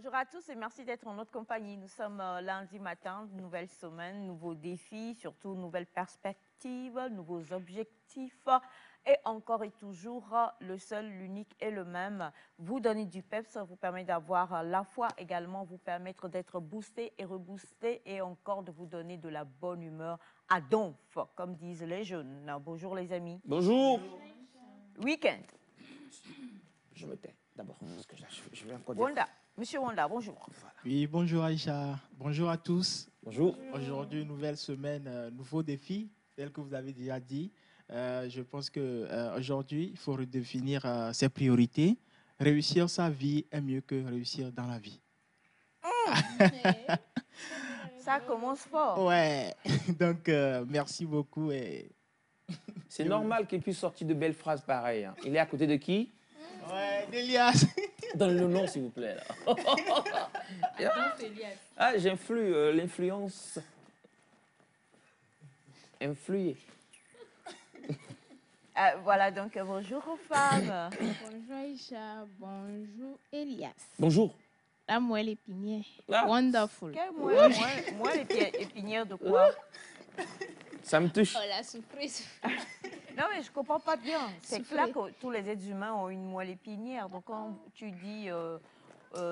Bonjour à tous et merci d'être en notre compagnie. Nous sommes lundi matin, nouvelle semaine, nouveaux défis, surtout nouvelles perspectives, nouveaux objectifs. Et encore et toujours, le seul, l'unique et le même, vous donner du peps, vous permet d'avoir la foi, également vous permettre d'être boosté et reboosté et encore de vous donner de la bonne humeur à donf, comme disent les jeunes. Bonjour les amis. Bonjour. Week-end. Je me tais d'abord parce que je vais encore dire. Wanda, Monsieur Wanda, bonjour. Voilà. Oui, bonjour Aïcha, bonjour à tous. Bonjour. Aujourd'hui, nouvelle semaine, nouveau défi, tel que vous avez déjà dit. Je pense qu'aujourd'hui, il faut redéfinir ses priorités. Réussir sa vie est mieux que réussir dans la vie. Ça commence fort. Ouais, donc merci beaucoup. C'est normal qu'il puisse sortir de belles phrases pareilles. Hein. Il est à côté de qui? Ouais, d'Elias. Donne le nom, s'il vous plaît. Ah, j'influe, l'influence. Influer. Voilà, donc bonjour aux femmes. Bonjour Aïcha, bonjour Elias. Bonjour. La moelle épinière. Ah. Wonderful. Moi, les épinières de quoi? Ça me touche. Oh, la surprise. Non, mais je ne comprends pas bien. C'est Soufflez. clair que tous les êtres humains ont une moelle épinière. Donc, quand tu dis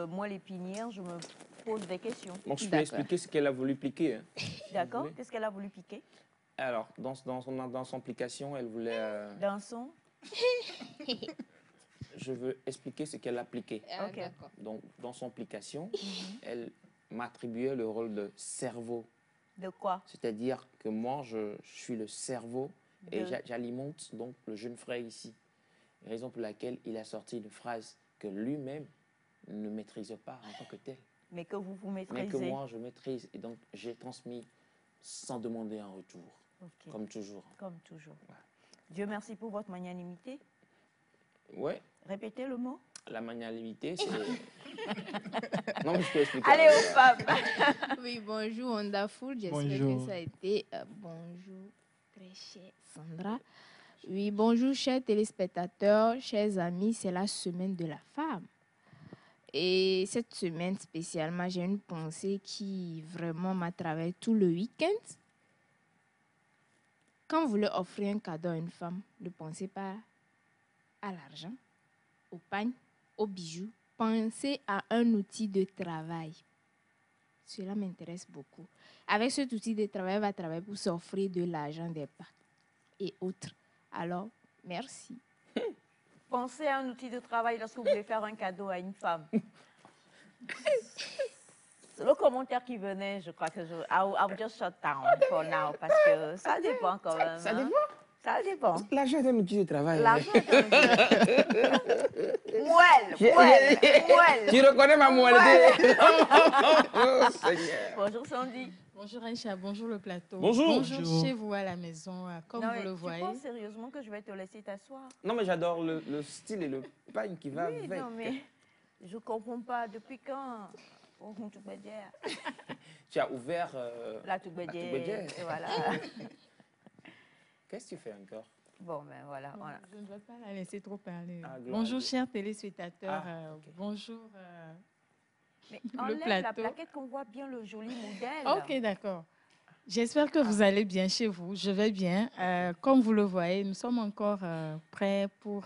moelle épinière, je me pose des questions. Donc, je peux D'accord. expliquer ce qu'elle a voulu piquer. Hein. D'accord? voulez? Qu'est-ce qu'elle a voulu piquer? Alors, dans son application, elle voulait... Dans son... Je veux expliquer ce qu'elle a appliqué. Ok. D'accord. Donc, dans son application, elle m'attribuait le rôle de cerveau. De quoi? C'est-à-dire que moi, je suis le cerveau et De- j'alimente donc le jeune frère ici. Raison pour laquelle il a sorti une phrase que lui-même ne maîtrise pas en tant que tel. Mais que vous Mais que maîtrisez. moi, je maîtrise. Et donc, j'ai transmis sans demander un retour, Ok. comme toujours. Comme toujours. Voilà. Dieu merci pour votre magnanimité. Ouais, Répétez le mot. la magnanimité, c'est... Non, mais je peux expliquer. Allez aux femmes. Oui, bonjour Wonderful. J'espère Bonjour. que ça a été. Bonjour, très chère Sandra. Oui, bonjour, chers téléspectateurs, chers amis. C'est la semaine de la femme. Et cette semaine spécialement, j'ai une pensée qui vraiment m'a travaillé tout le week-end. Quand vous voulez offrir un cadeau à une femme, ne pensez pas à l'argent, au pagne, aux bijoux. Pensez à un outil de travail. Cela m'intéresse beaucoup. Avec cet outil de travail, elle va travailler pour s'offrir de l'argent, des packs et autres. Alors, merci. Pensez à un outil de travail lorsque vous voulez faire un cadeau à une femme. Le commentaire qui venait, je crois que I'll just shut down for now parce que ça dépend quand même. Ça hein. dépend. Ça dépend. L'argent est un outil de travail. L'argent est un outil. Moelle. Tu reconnais ma moelle. Oh, Seigneur. Bonjour Sandy. Bonjour Aïcha, bonjour le plateau. Bonjour. Bonjour. Chez vous à la maison, comme Non, vous mais le tu voyez. penses sérieusement que je vais te laisser t'asseoir? Non, mais j'adore le style et le pagne qui va Oui, avec. non, mais je ne comprends pas. Depuis quand on tout dire. Tu as ouvert... La Toubédière. Toubédière. Et voilà. Qu'est-ce que tu fais encore? Bon, ben voilà. Non, voilà. je ne dois pas la laisser trop parler. Ah, gloire à Bonjour Dieu. chers téléspectateurs, Ah, ok. bonjour. Mais Le enlève la plateau. plaquette qu'on voit bien le joli modèle. Ok, d'accord. J'espère que vous allez bien chez vous. Je vais bien. Comme vous le voyez, nous sommes encore prêts pour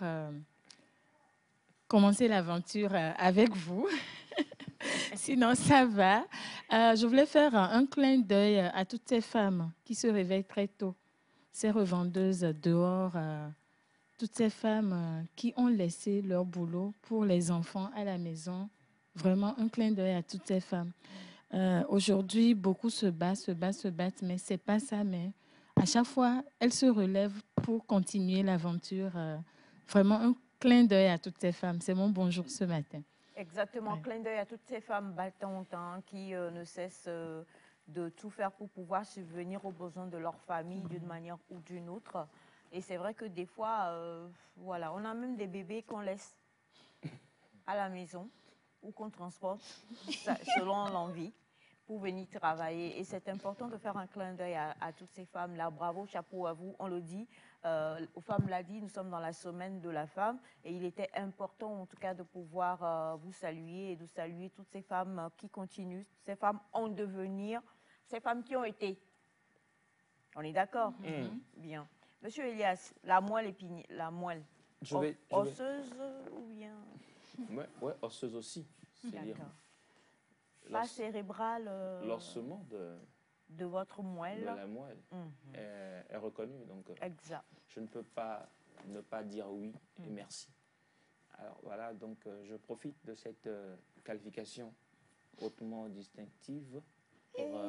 commencer l'aventure avec vous. Sinon, ça va. Je voulais faire un clin d'œil à toutes ces femmes qui se réveillent très tôt, ces revendeuses dehors, toutes ces femmes qui ont laissé leur boulot pour les enfants à la maison. Vraiment un clin d'œil à toutes ces femmes. Aujourd'hui, beaucoup se battent, mais c'est pas ça. Mais à chaque fois, elles se relèvent pour continuer l'aventure. Vraiment un clin d'œil à toutes ces femmes. C'est mon bonjour ce matin. Exactement, Ouais. clin d'œil à toutes ces femmes battantes hein, qui ne cessent de tout faire pour pouvoir subvenir aux besoins de leur famille d'une manière ou d'une autre. Et c'est vrai que des fois, voilà, on a même des bébés qu'on laisse à la maison ou qu'on transporte selon l'envie. pour venir travailler. Et c'est important de faire un clin d'œil à toutes ces femmes-là. Bravo, chapeau à vous, on le dit. Aux femmes l'a dit, nous sommes dans la semaine de la femme et il était important en tout cas de pouvoir vous saluer et de saluer toutes ces femmes qui continuent, ces femmes en devenir, ces femmes qui ont été. On est d'accord? Bien. Monsieur Elias, la moelle épinière, la moelle osseuse ou bien? Ouais, osseuse aussi. C'est-à-dire pas cérébrale. L'ossement de votre moelle. De la moelle est reconnu. Donc, exact. Je ne peux pas ne pas dire oui et merci. Alors voilà, donc je profite de cette qualification hautement distinctive pour...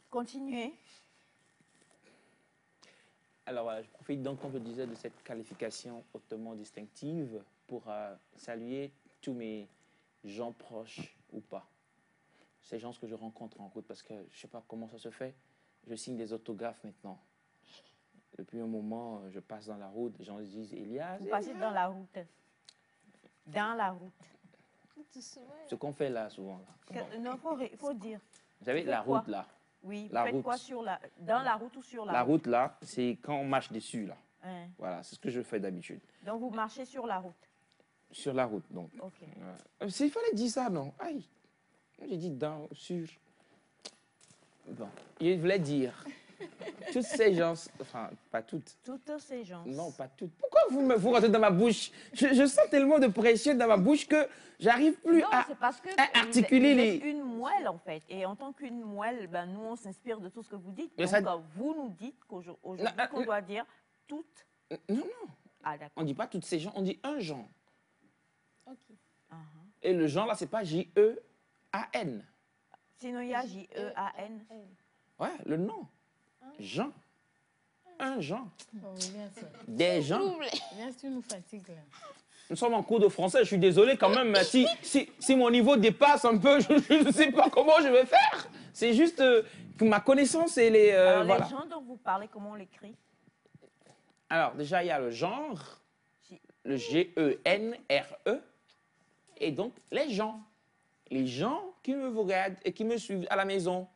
Continuez. Alors voilà, je profite donc, comme je disais, de cette qualification hautement distinctive pour saluer tous mes gens proches ou pas. Ces gens que je rencontre en route, parce que je ne sais pas comment ça se fait. Je signe des autographes maintenant. Depuis un moment, je passe dans la route, les gens disent « Elias ». Vous passez dans la route. Dans la route. Ce qu'on fait là, souvent. Là. Non, il faut dire. Vous savez, la route là. Oui, la faites route. Quoi dans la route ou sur la route? La route là, c'est quand on marche dessus là. Hein. Voilà, c'est ce que je fais d'habitude. Donc vous marchez sur la route? Sur la route, donc. Ok. Il fallait dire ça, non? Aïe. J'ai dit dans, sur. Bon, il voulait dire. Toutes ces gens, enfin, pas toutes. Toutes ces gens. Non, pas toutes. Pourquoi vous rentrez dans ma bouche? Je sens tellement de pression dans ma bouche que j'arrive plus à articuler les... une moelle, en fait. Et en tant qu'une moelle, ben, nous, on s'inspire de tout ce que vous dites. Mais donc, vous nous dites qu'aujourd'hui, qu'on doit dire toutes. Non. Ah, d'accord. On ne dit pas toutes ces gens, on dit un genre. Ok. Et le genre, là, c'est pas J-E-A-N. Sinon, il y a J-E-A-N. Ouais, le nom. Jean. Un Jean. Oh, des gens. Tu nous fatigues là. Nous sommes en cours de français, je suis désolé quand même. Si mon niveau dépasse un peu, je ne sais pas comment je vais faire. C'est juste que ma connaissance, elle est... Alors, voilà. les gens dont vous parlez, comment on l'écrit? Alors, déjà, il y a le genre, le G-E-N-R-E, et donc les gens. Les gens qui me regardent et qui me suivent à la maison.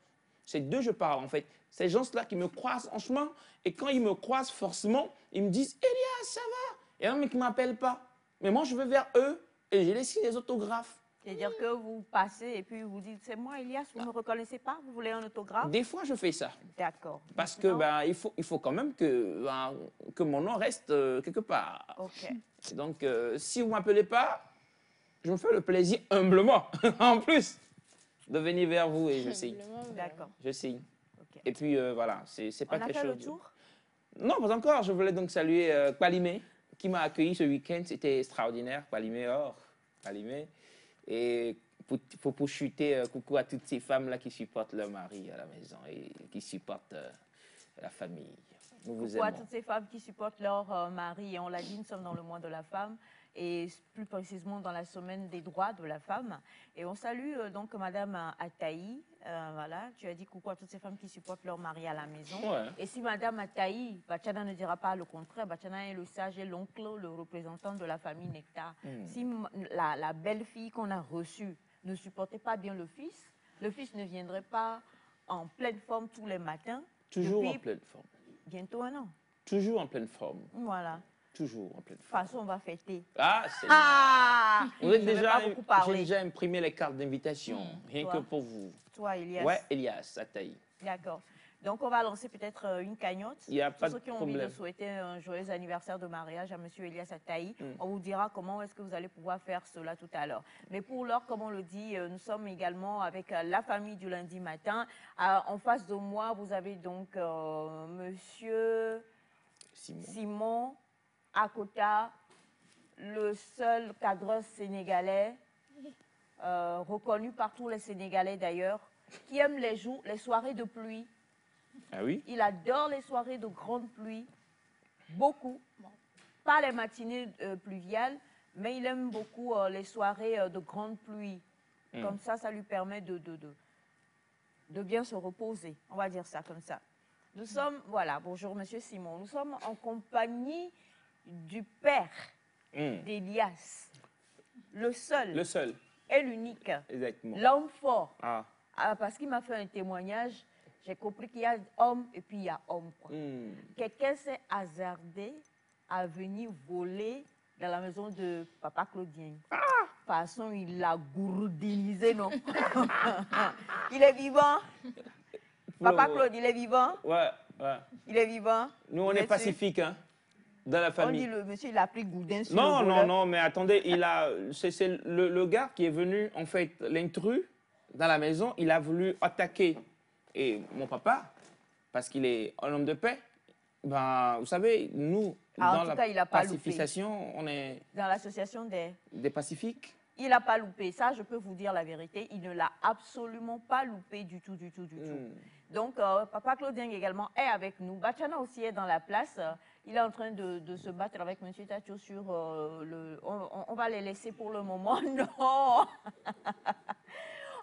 C'est d'eux je parle, en fait. Ces gens-là qui me croisent en chemin, et quand ils me croisent, forcément, ils me disent « Elias, ça va ?» Il y en a mais qui ne m'appellent pas. Mais moi, je vais vers eux, et je les signe des autographes. C'est-à-dire que vous passez et puis vous dites « C'est moi, Elias, vous ne me reconnaissez pas? Vous voulez un autographe ?» Des fois, je fais ça. D'accord. Parce que il faut quand même que mon nom reste quelque part. OK. Donc, si vous ne m'appelez pas, je me fais le plaisir humblement, en plus, de venir vers vous et je signe. D'accord. Je signe. Okay. Et puis, voilà, c'est pas quelque chose... On a fait le tour? Non, pas encore. Je voulais donc saluer Kwalimé, qui m'a accueilli ce week-end. C'était extraordinaire. Kwalimé, Kwalimé. Et pour chuter, coucou à toutes ces femmes-là qui supportent leur mari à la maison et qui supportent la famille. Nous vous aimons. Coucou à toutes ces femmes qui supportent leur mari. Et on l'a dit, nous sommes dans le mois de la femme et plus précisément dans la semaine des droits de la femme. Et on salue donc Madame Ataï. Voilà, tu as dit coucou à toutes ces femmes qui supportent leur mari à la maison. Ouais. Et si Madame Ataï, Bachana ne dira pas le contraire, Bachana est le sage et l'oncle, le représentant de la famille Nectar. Si la belle-fille qu'on a reçue ne supportait pas bien le fils ne viendrait pas en pleine forme tous les matins. Toujours en pleine forme. Bientôt un an. Toujours en pleine forme. Voilà. Toujours en pleine De toute forme. façon, on va fêter. Ah, c'est Vous êtes j'ai déjà imprimé les cartes d'invitation, rien Toi. que pour vous. Toi, Elias. Ouais, Elias, Ataï. D'accord. Donc, on va lancer peut-être une cagnotte. Il n'y a pas Tous de ceux qui ont envie de problème. souhaiter un joyeux anniversaire de mariage à M. Elias Ataï, on vous dira comment est-ce que vous allez pouvoir faire cela tout à l'heure. Mais pour l'heure, comme on le dit, nous sommes également avec la famille du lundi matin. En face de moi, vous avez donc M. Simon Akota, le seul cadreur sénégalais, reconnu par tous les Sénégalais d'ailleurs, qui aime les soirées de pluie. Ah oui? Il adore les soirées de grande pluie, beaucoup. Pas les matinées pluviales, mais il aime beaucoup les soirées de grande pluie. Comme ça lui permet de bien se reposer. On va dire ça comme ça. Nous sommes, voilà, bonjour Monsieur Simon, nous sommes en compagnie du père d'Elias, le seul. Le seul. est l'unique. Exactement. L'homme fort. Ah. Parce qu'il m'a fait un témoignage, j'ai compris qu'il y a homme et puis il y a homme. Quelqu'un s'est hasardé à venir voler dans la maison de Papa Claudien. De toute façon, il l'a gourdinisé, non? Il est vivant. Papa Claude, il est vivant? Ouais, ouais. Il est vivant? Nous, on est pacifique, hein, dans la famille. On dit le monsieur, il a pris Goudin sur non, le non, voleur. non, mais attendez, c'est le gars qui est venu, en fait, l'intrus dans la maison, il a voulu attaquer et mon papa, parce qu'il est un homme de paix. Ben, vous savez, nous, dans la pacification, on est... Dans l'association des pacifiques. Il n'a pas loupé. Ça, je peux vous dire la vérité. Il ne l'a absolument pas loupé du tout, du tout, du tout. Donc, Papa Claudien également est avec nous. Bachana aussi est dans la place. Il est en train de se battre avec M. Tacho sur le... On va les laisser pour le moment. Non.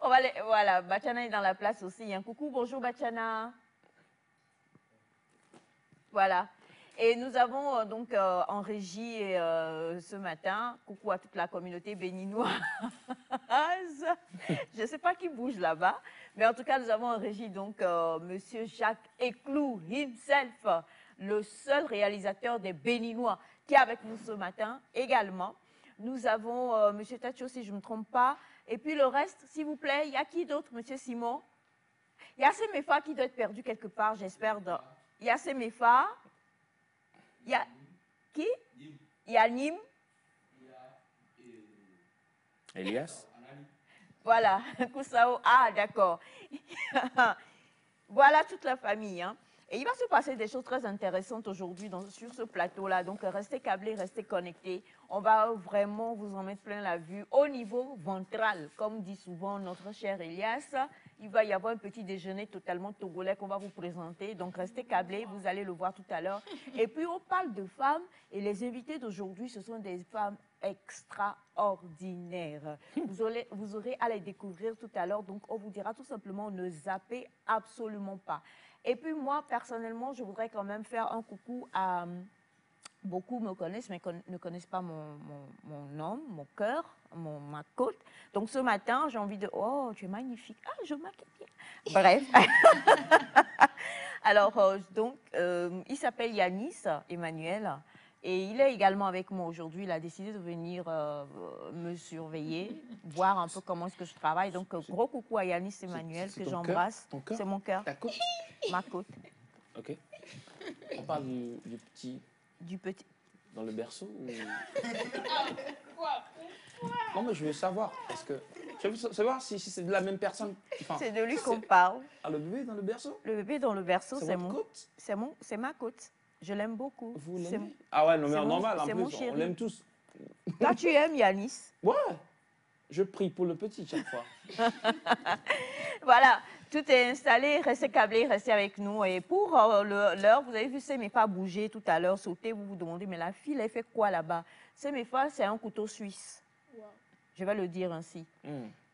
Voilà, Bachana est dans la place aussi. Un coucou, bonjour Bachana. Voilà. Et nous avons donc en régie ce matin, coucou à toute la communauté béninoise. Je ne sais pas qui bouge là-bas, mais en tout cas, nous avons en régie donc Monsieur Jacques Eclou himself, le seul réalisateur des Béninois, qui est avec nous ce matin également. Nous avons Monsieur Tacho, si je ne me trompe pas. Et puis le reste, s'il vous plaît, il y a qui d'autre, Monsieur Simon? Il y a Semefa qui doit être perdu quelque part, j'espère. Il y a Semefa. Il y a qui? Il y a Nîmes. Elias. Voilà, Koussao. Ah, d'accord. Voilà toute la famille. Hein. Et il va se passer des choses très intéressantes aujourd'hui sur ce plateau-là. Donc, restez câblés, restez connectés. On va vraiment vous en mettre plein la vue au niveau ventral. Comme dit souvent notre cher Elias, il va y avoir un petit déjeuner totalement togolais qu'on va vous présenter. Donc, restez câblés, vous allez le voir tout à l'heure. Et puis, on parle de femmes et les invités d'aujourd'hui, ce sont des femmes extraordinaires. Vous aurez à les découvrir tout à l'heure. Donc, on vous dira tout simplement ne zappez absolument pas. Et puis moi, personnellement, je voudrais quand même faire un coucou à... Beaucoup me connaissent, mais ne connaissent pas mon nom, mon cœur, ma côte. Donc ce matin, j'ai envie de... Oh, tu es magnifique. Ah, je maquille bien. Bref. Alors, donc, il s'appelle Yanis Emmanuel. Et il est également avec moi aujourd'hui. Il a décidé de venir me surveiller, voir un peu comment est-ce que je travaille. Donc, gros coucou à Yanis Emmanuel, que j'embrasse. C'est mon cœur. Ta côte? Ma côte. OK. On parle du petit... Du petit... Dans le berceau ou... Non, mais je veux savoir. Est-ce que... Je veux savoir si c'est de la même personne. Enfin, c'est de lui qu'on parle. Ah, le bébé dans le berceau? Le bébé dans le berceau, c'est mon... côte? C'est ma côte. Je l'aime beaucoup. Vous l'aimez? Ah ouais, non, mais normal, en mon plus, chéri. on l'aime tous. Toi, tu aimes Yanis? Ouais. Je prie pour le petit chaque fois. Voilà, tout est installé, restez câblés, restez avec nous. Et pour l'heure, vous avez vu Semefa bouger tout à l'heure, sauter, vous vous demandez, mais la fille, elle fait quoi là-bas? Semefa, c'est un couteau suisse. Wow. Je vais le dire ainsi.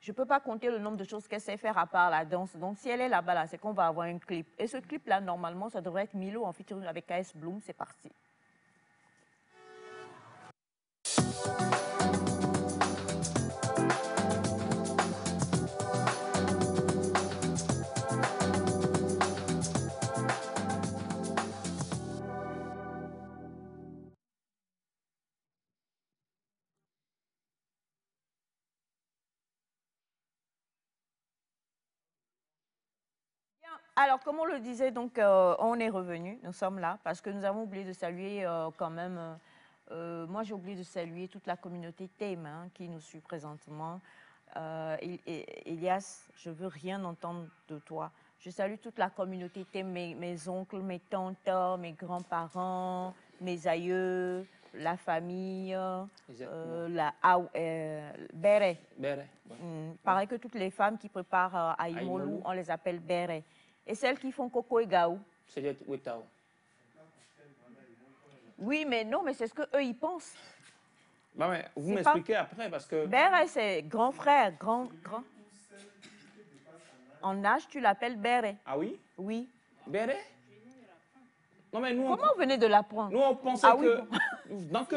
Je ne peux pas compter le nombre de choses qu'elle sait faire à part la danse. Donc, si elle est là-bas, là, c'est qu'on va avoir un clip. Et ce clip-là, normalement, ça devrait être Milo en featuring avec KS Bloom. C'est parti. Alors, comme on le disait, donc, on est revenu, nous sommes là, parce que nous avons oublié de saluer quand même, moi j'ai oublié de saluer toute la communauté TEM qui nous suit présentement. Elias, je ne veux rien entendre de toi. Je salue toute la communauté TEM, mes oncles, mes tantes, mes grands-parents, mes aïeux, la famille, Béré. Béré. Ouais. Pareil que toutes les femmes qui préparent à Imolou, on les appelle Béré. Et celles qui font Coco et Gaou. C'est Wetao. Oui, mais non, mais c'est ce qu'eux, ils pensent. Bah ouais, vous m'expliquez après parce que... Béré, c'est grand frère, grand. En âge, tu l'appelles Béré. Ah oui? Oui. Béré? Non, mais nous... Comment vous venez de l'apprendre? Nous, on pensait que... Donc,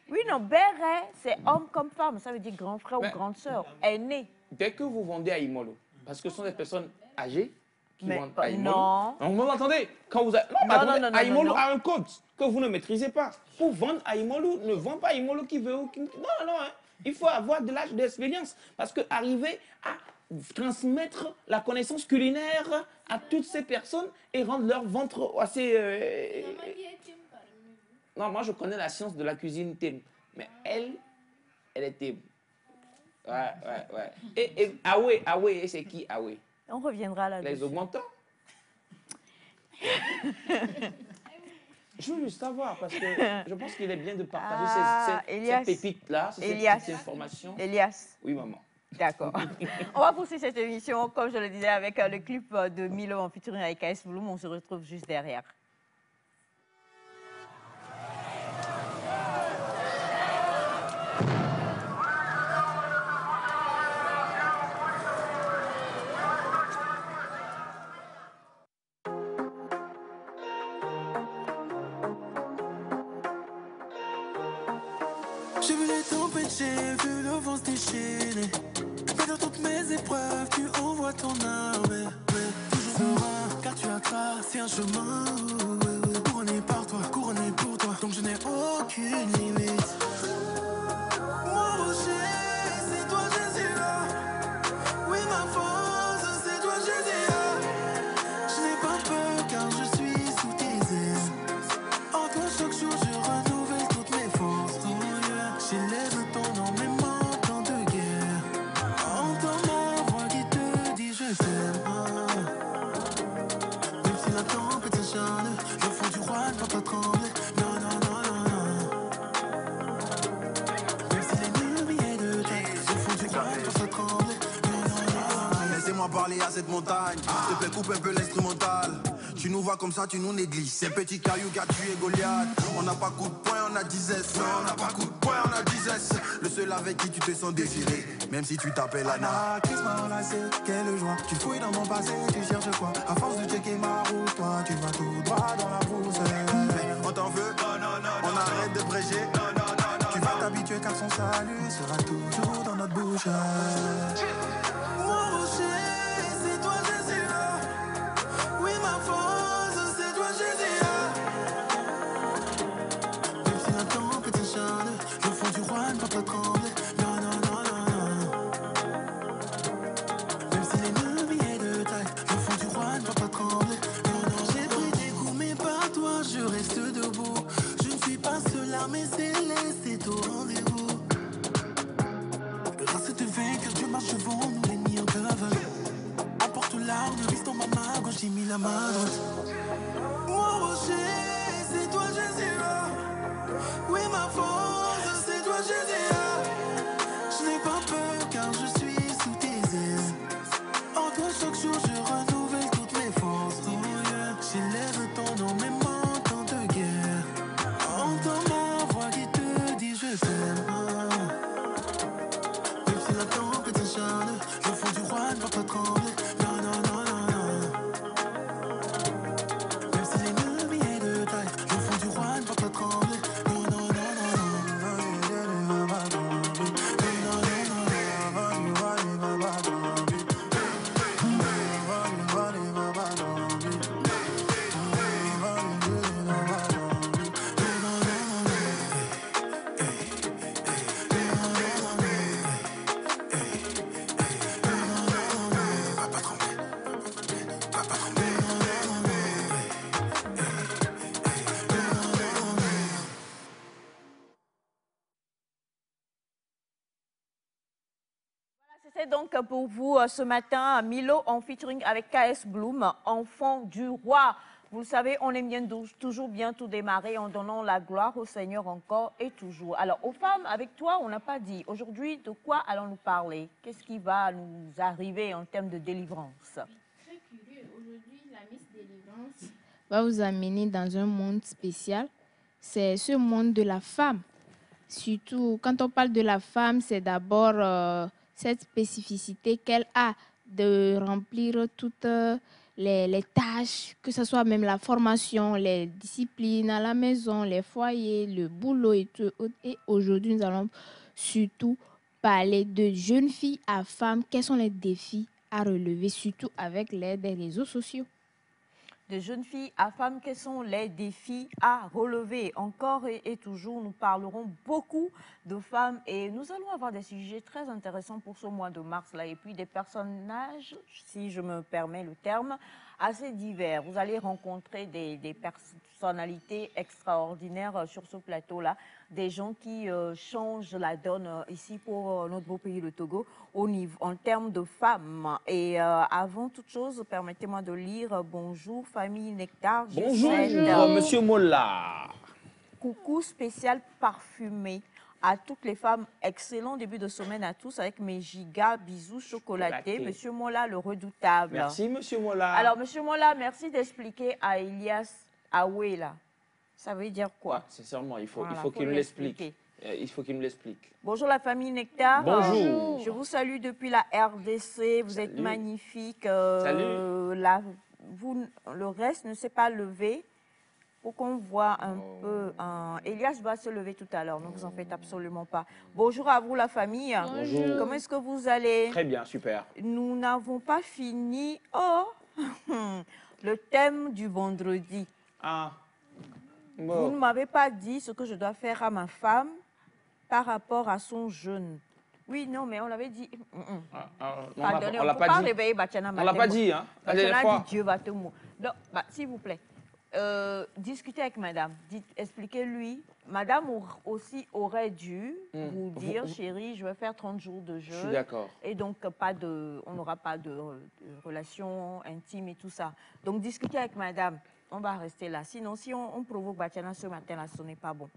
Oui, non, béret, c'est homme comme femme. Ça veut dire grand frère ou grande sœur, aîné. Dès que vous vendez à Imolo, parce que ce sont des personnes âgées qui Mais vendent à Imolo. non. Non, vous m'entendez? Quand vous avez... Non, non, non, à non, Imolo non. a un code que vous ne maîtrisez pas. Pour vendre à Imolo, ne vend pas à Imolo qui veut... Non, non, hein. Il faut avoir de l'âge d'expérience. Parce que arriver à transmettre la connaissance culinaire à toutes ces personnes et rendre leur ventre assez... Non, moi, je connais la science de la cuisine thème. Mais elle était... Ouais. Et Awe, c'est qui Awe? On reviendra là-dessus. Les augmentants. Je veux juste savoir, parce que je pense qu'il est bien de partager ces pépites-là, ces petites informations. Elias. Oui, maman. D'accord. On va poursuivre cette émission, comme je le disais, avec le clip de Milo en featuring avec AS Bloom. On se retrouve juste derrière. J'ai vu les tempêtes, j'ai vu le vent se déchaîner. Mais dans toutes mes épreuves, tu envoies ton armée. Toujours serein, car tu as tracé un chemin. Couronné par toi, couronné pour toi. Donc je n'ai aucune limite. Mon rocher, c'est toi Jésus. Oui, ma force, c'est toi Jésus. Je n'ai pas peur car je suis sous tes ailes. En toi chaque jour je renouvelle toutes mes forces. J'élève ton nom même en temps de guerre. Entends ma voix qui te dit je t'aime. Même si la tempête s'acharne, le fond du roi ne va pas trembler. Non, non, non, non, non. Même si l'ennemi est de taille, le fond du roi ne va pas trembler. Non, non, non, non. Laissez-moi parler à cette montagne. S'il te plaît, coupe un peu l'instrumental. Tu nous vois comme ça, tu nous négliges. Ces petits cailloux qui a tué Goliath. On n'a pas coup de poing, on a 10 S. Non, on n'a pas coup de poing, on a 10 S. Le seul avec qui tu te sens désiré, même si tu t'appelles Anna. Kiss m'a enlacé, quelle joie. Tu fouilles dans mon passé, tu cherches quoi? À force de checker ma route, toi, tu vas tout droit dans la brousse. On t'en veut, on arrête de prêcher. Tu vas t'habituer car son salut sera toujours dans notre bouche. Mon rocher, c'est toi Jésus. Oui, ma force, c'est toi Jésus. Même si la tempête s'acharne, le fond du roi ne va pas trembler. Non, non, non, non, non. Même si l'ennemi est de taille, le fond du roi ne va pas trembler. Non, non, j'ai pris des coups, mais par toi, je reste debout. Je ne suis pas seul, l'armée céleste est au rendez-vous. Grâce à tes vainqueurs, Dieu marche devant nous, l'ennemi en cavale. Apporte l'arme, vise dans ma main gauche, j'ai mis la main droite. Mon rocher, c'est toi Jésus. Oui, ma force, c'est toi Jésus. Je n'ai pas peur car je suis sous tes ailes. En toi chaque jour je renouvelle toutes mes forces. Oh yeah. J'élève ton nom même en temps de guerre. Entends ma voix qui te dit je t'aime. Même si la tempête s'acharne, le fond du roi ne va pas trembler. Non, non, non, non, non. Même si l'ennemi est de taille, le fond du roi ne va pas trembler. Non, non, non, non, C'est donc pour vous ce matin, Milo en featuring avec KS Bloom, enfant du roi. Vous le savez, on aime bien toujours bien tout démarrer en donnant la gloire au Seigneur encore et toujours. Alors, aux femmes, avec toi, on n'a pas dit. Aujourd'hui, de quoi allons-nous parler? Qu'est-ce qui va nous arriver en termes de délivrance? Très curieux. Aujourd'hui, la Miss Délivrance va vous amener dans un monde spécial. C'est ce monde de la femme. Surtout, quand on parle de la femme, c'est d'abord cette spécificité qu'elle a de remplir toutes les tâches, que ce soit même la formation, les disciplines à la maison, les foyers, le boulot et tout. Et aujourd'hui, nous allons surtout parler de jeunes filles à femmes. Quels sont les défis à relever, surtout avec l'aide des réseaux sociaux? De jeunes filles à femmes, quels sont les défis à relever? Encore et toujours, nous parlerons beaucoup de femmes et nous allons avoir des sujets très intéressants pour ce mois de mars-là. Et puis des personnages, si je me permets le terme, assez divers. Vous allez rencontrer des personnalités extraordinaires sur ce plateau-là, des gens qui changent la donne ici pour notre beau pays, le Togo, en termes de femmes. Et avant toute chose, permettez-moi de lire bonjour, famille Nectar. Bonjour, G7. monsieur Molla. Coucou spécial parfumé à toutes les femmes. Excellent début de semaine à tous avec mes gigas bisous chocolatés. Monsieur Molla, le redoutable. Merci, monsieur Molla. Alors, monsieur Molla, merci d'expliquer à Elias Awela. Ça veut dire quoi? Sincèrement, il faut, Voilà, il faut qu'il nous l'explique. Il faut qu'il nous l'explique. Bonjour la famille Nectar. Bonjour. Je vous salue depuis la RDC. Vous êtes magnifiques. Salut. Le reste ne s'est pas levé pour qu'on voit un peu. Elias va se lever tout à l'heure, donc vous en faites absolument pas. Bonjour à vous la famille. Bonjour. Comment est-ce que vous allez? Très bien, super. Nous n'avons pas fini. Oh, le thème du vendredi. Ah. Vous Bon. ne m'avez pas dit ce que je dois faire à ma femme par rapport à son jeûne. Oui, non, mais on l'avait dit. Pardonnez, On l'a peut pas dit. réveiller Batiana On l'a pas dit, hein, la dernière Batiana fois. dit Dieu va te mourir. Donc, s'il vous plaît, discutez avec madame. Expliquez-lui. Madame aussi aurait dû vous dire, chérie, je vais faire 30 jours de jeûne. Je suis d'accord. Et donc, on n'aura pas de relation intime et tout ça. Donc, discutez avec madame. On va rester là. Sinon, si on provoque Batiana ce matin, là, ce n'est pas bon.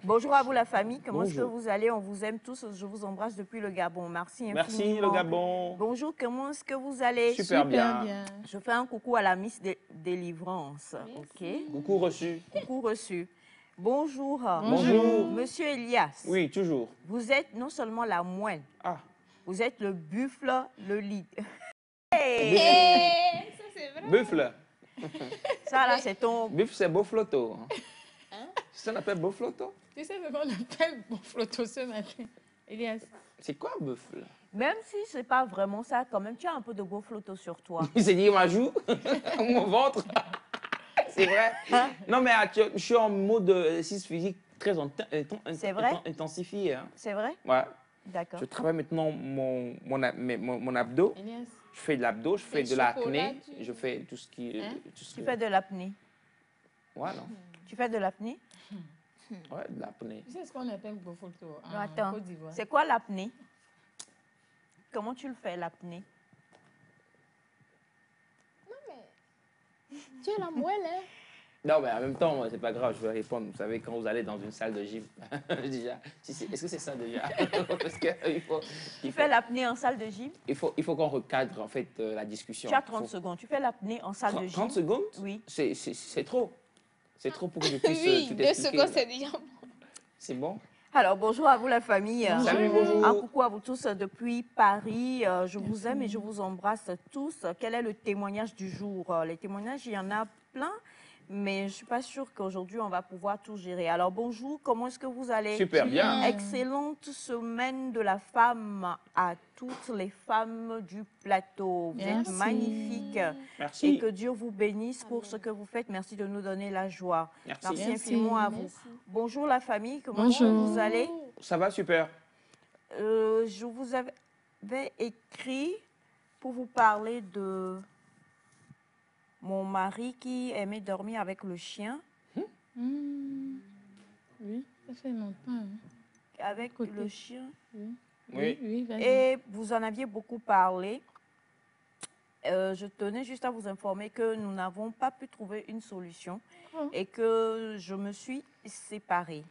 Bonjour à vous, la famille. Comment est-ce que vous allez? On vous aime tous. Je vous embrasse depuis le Gabon. Merci infiniment. Merci, le Gabon. Bonjour, comment est-ce que vous allez? Super bien. Je fais un coucou à la Miss Délivrance. OK. Coucou reçu. Coucou reçu. Bonjour. Bonjour. Monsieur Elias. Oui, toujours. Vous êtes non seulement la moine, vous êtes le buffle, le lead. Hey, ça c'est vrai. Buffle. Ça là, c'est ton... Buffle, c'est beau flotto. Ça on appelle beau flotto? Tu sais ce qu'on appelle bon flotto ce matin, Elias? C'est quoi buffle? Même si ce n'est pas vraiment ça, quand même, tu as un peu de beau flotto sur toi. Il s'est dit ma joue, mon ventre. C'est vrai. Non, mais je suis en mode exercice physique très intensifié. Hein. C'est vrai? Ouais. D'accord. Je travaille maintenant mon abdos. Elias. Je fais de l'abdos, je fais de l'apnée, je fais tout ce qui... Tu fais de l'apnée? Voilà. Tu fais de l'apnée? Ouais, de l'apnée. Tu sais ce qu'on appelle beau flotto en Attends, Côte d'Ivoire? c'est quoi l'apnée? Comment tu le fais, l'apnée? Non, mais tu es la moelle, hein? Non, mais en même temps, c'est pas grave, je vais répondre. Vous savez, quand vous allez dans une salle de gym, déjà, est-ce que c'est ça déjà? Parce que Tu fais l'apnée en salle de gym? Il faut qu'on recadre en fait la discussion. Tu as 30 secondes. Tu fais l'apnée en salle de gym? 30 secondes? Oui. C'est trop. C'est trop pour que je puisse Oui, tout 2 expliquer. secondes, c'est déjà bon. C'est bon? Alors, bonjour à vous la famille. Salut, bonjour. Un coucou à vous tous depuis Paris. Je vous aime et je vous embrasse tous. Quel est le témoignage du jour? Les témoignages, il y en a plein, mais je ne suis pas sûre qu'aujourd'hui, on va pouvoir tout gérer. Alors, bonjour, comment est-ce que vous allez? Super bien. Excellente semaine de la femme à toutes les femmes du plateau. Vous êtes magnifiques. Merci. Et que Dieu vous bénisse pour ce que vous faites. Merci de nous donner la joie. Merci. Infiniment à vous. Bonjour la famille, comment vous allez? Ça va, super. Je vous avais écrit pour vous parler de mon mari qui aimait dormir avec le chien. Oui, ça fait longtemps. Hein. Avec le chien. Oui. Vas-y. Et vous en aviez beaucoup parlé. Je tenais juste à vous informer que nous n'avons pas pu trouver une solution et que je me suis séparée.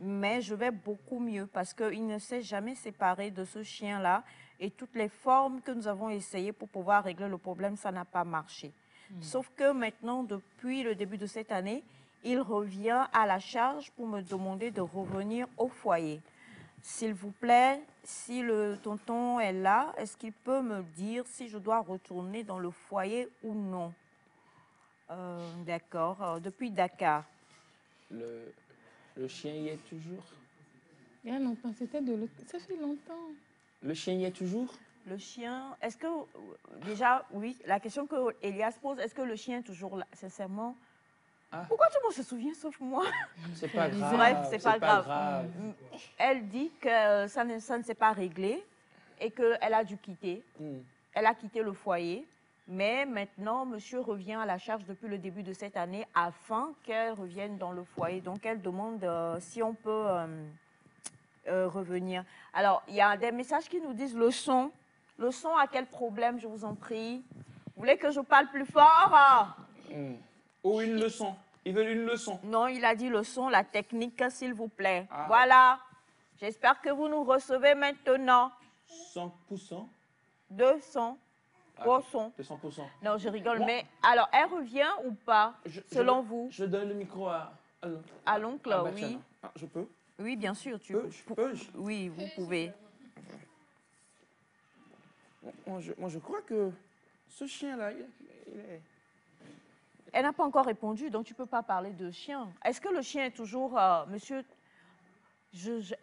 Mais je vais beaucoup mieux parce qu'il ne s'est jamais séparé de ce chien-là et toutes les formes que nous avons essayées pour pouvoir régler le problème, ça n'a pas marché. Sauf que maintenant, depuis le début de cette année, il revient à la charge pour me demander de revenir au foyer. S'il vous plaît, si le tonton est là, est-ce qu'il peut me dire si je dois retourner dans le foyer ou non? D'accord. Depuis Dakar. Le chien y est toujours? Il y a longtemps, c'était de l'autre. Ça fait longtemps. Le chien y est toujours? Le chien, est-ce que, déjà, oui, la question que Elias pose, est-ce que le chien est toujours là, sincèrement? Ah. Pourquoi tout le monde se souvient sauf moi? C'est pas grave. Bref, c'est pas grave. Elle dit que ça ne s'est pas réglé et qu'elle a dû quitter. Elle a quitté le foyer, mais maintenant, monsieur revient à la charge depuis le début de cette année afin qu'elle revienne dans le foyer. Donc, elle demande si on peut revenir. Alors, il y a des messages qui nous disent le son. Le son a quel problème, je vous en prie? Vous voulez que je parle plus fort? Ou une leçon. Ils veulent une leçon. Non, il a dit le son, la technique, s'il vous plaît. Ah. Voilà. J'espère que vous nous recevez maintenant. 100%. 200. 300. 200%. Non, je rigole. Bon. Mais alors, elle revient ou pas, selon vous? Je donne le micro à l'oncle, oui. Bachana. Ah, je peux? Oui, bien sûr. Je peux. Oui, vous pouvez. Moi, je crois que ce chien-là, il est... Elle n'a pas encore répondu, donc tu ne peux pas parler de chien. Est-ce que le chien est toujours... monsieur,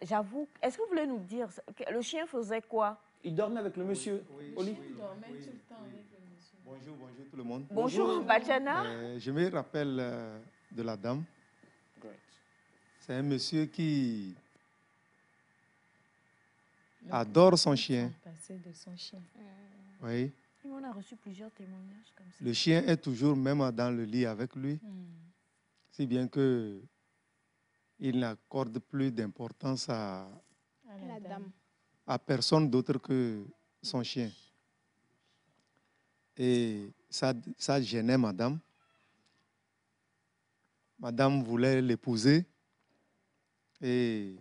j'avoue... Est-ce que vous voulez nous dire, le chien faisait quoi? Il dormait avec le monsieur au lit? Il dormait tout le temps avec le monsieur. Bonjour tout le monde. Bonjour, Bachana. Je me rappelle de la dame. C'est un monsieur qui adore son chien. De son chien. Oui. On a reçu plusieurs témoignages comme ça. Le chien est toujours même dans le lit avec lui, si bien que il n'accorde plus d'importance à La dame. à personne d'autre que son chien. Et ça gênait madame. Madame voulait l'épouser et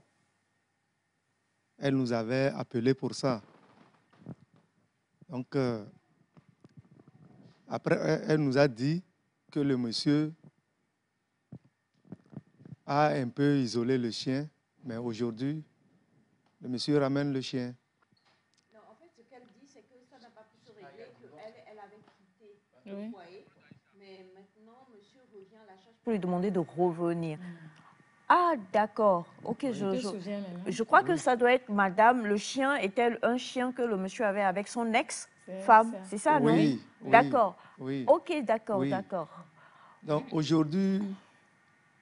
elle nous avait appelé pour ça. Donc, après, elle nous a dit que le monsieur a un peu isolé le chien, mais aujourd'hui, le monsieur ramène le chien. Non, en fait, ce qu'elle dit, c'est que ça n'a pas pu se régler, qu'elle avait quitté le foyer, mais maintenant, monsieur revient à la charge pour lui demander de revenir. Ah, d'accord. Ok, je crois que ça doit être madame. Le chien est-elle un chien que le monsieur avait avec son ex-femme? C'est ça, non? Oui. D'accord. Oui. Ok, d'accord, Oui. d'accord. Donc aujourd'hui,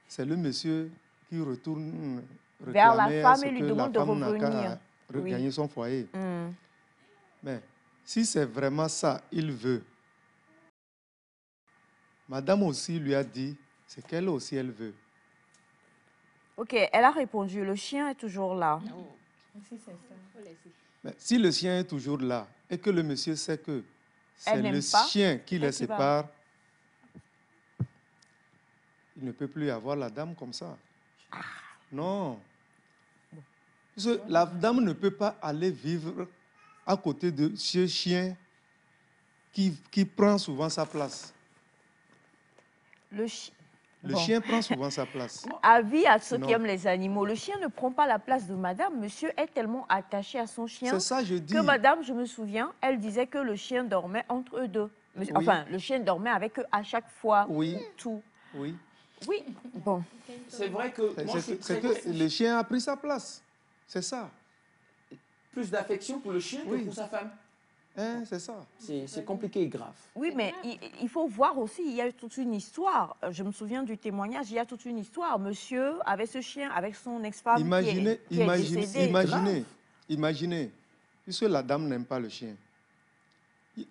c'est le monsieur qui retourne Vers la réclamer femme ce et lui que demande la de femme n'a qu'à revenir. regagner Oui. son foyer. Hmm. Mais si c'est vraiment ça, il veut. Madame aussi lui a dit, c'est qu'elle aussi, elle veut. Ok, elle a répondu. Le chien est toujours là. Si c'est ça. Mais si le chien est toujours là et que le monsieur sait que c'est Elle le n'aime pas, chien qui les qu'est-ce qu'il va? sépare, il ne peut plus avoir la dame comme ça. Non. Parce que la dame ne peut pas aller vivre à côté de ce chien qui prend souvent sa place. Le Le chien prend souvent sa place. Avis à ceux Non. qui aiment les animaux. Le chien ne prend pas la place de madame. Monsieur est tellement attaché à son chien C'est ça, je dis. que madame, je me souviens, elle disait que le chien dormait entre eux deux. Oui. Enfin, le chien dormait avec eux à chaque fois. Oui. Tout. Oui. Oui, bon. C'est vrai que moi, je suis C'est très... que le chien a pris sa place. C'est ça. Plus d'affection pour le chien que pour sa femme. Hein, c'est ça. C'est compliqué et grave. Oui, mais il faut voir aussi, il y a toute une histoire. Je me souviens du témoignage, il y a toute une histoire. Monsieur avait ce chien avec son ex-femme Imaginez, qui est décédée. imaginez, puisque la dame n'aime pas le chien.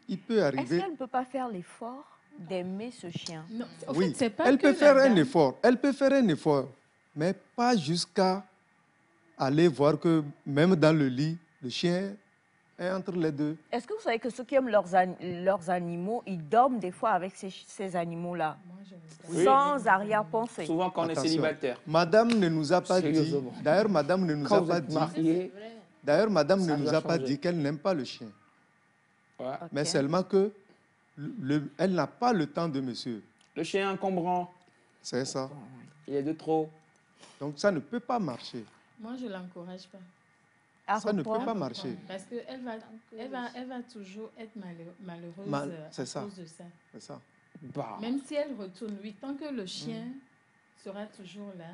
Il peut Est-ce arriver... qu'elle ne peut pas faire l'effort d'aimer ce chien? Non, en Oui, fait, c'est pas elle que peut la faire un dame- effort. Elle peut faire un effort, mais pas jusqu'à aller voir que même dans le lit, le chien est entre les deux. Est-ce que vous savez que ceux qui aiment leurs animaux, ils dorment des fois avec ces animaux-là, sans arrière-pensée? Souvent quand on est Attention. célibataire. Madame ne nous a pas dit. Sérieusement. D'ailleurs, madame ne nous Quand a vous pas êtes dit. marié, D'ailleurs, madame Ça ne nous doit a pas changer. dit qu'elle n'aime pas le chien, ouais. mais Ok. seulement que elle n'a pas le temps de monsieur. Le chien encombrant, C'est ça. il est de trop. Donc ça ne peut pas marcher. Moi, je ne l'encourage pas. À Ça ne peut reprendre. pas marcher. Parce qu'elle va toujours être malheureuse C'est à ça. cause de ça. C'est ça. Bah, Même si elle retourne, oui, tant que le chien sera toujours là.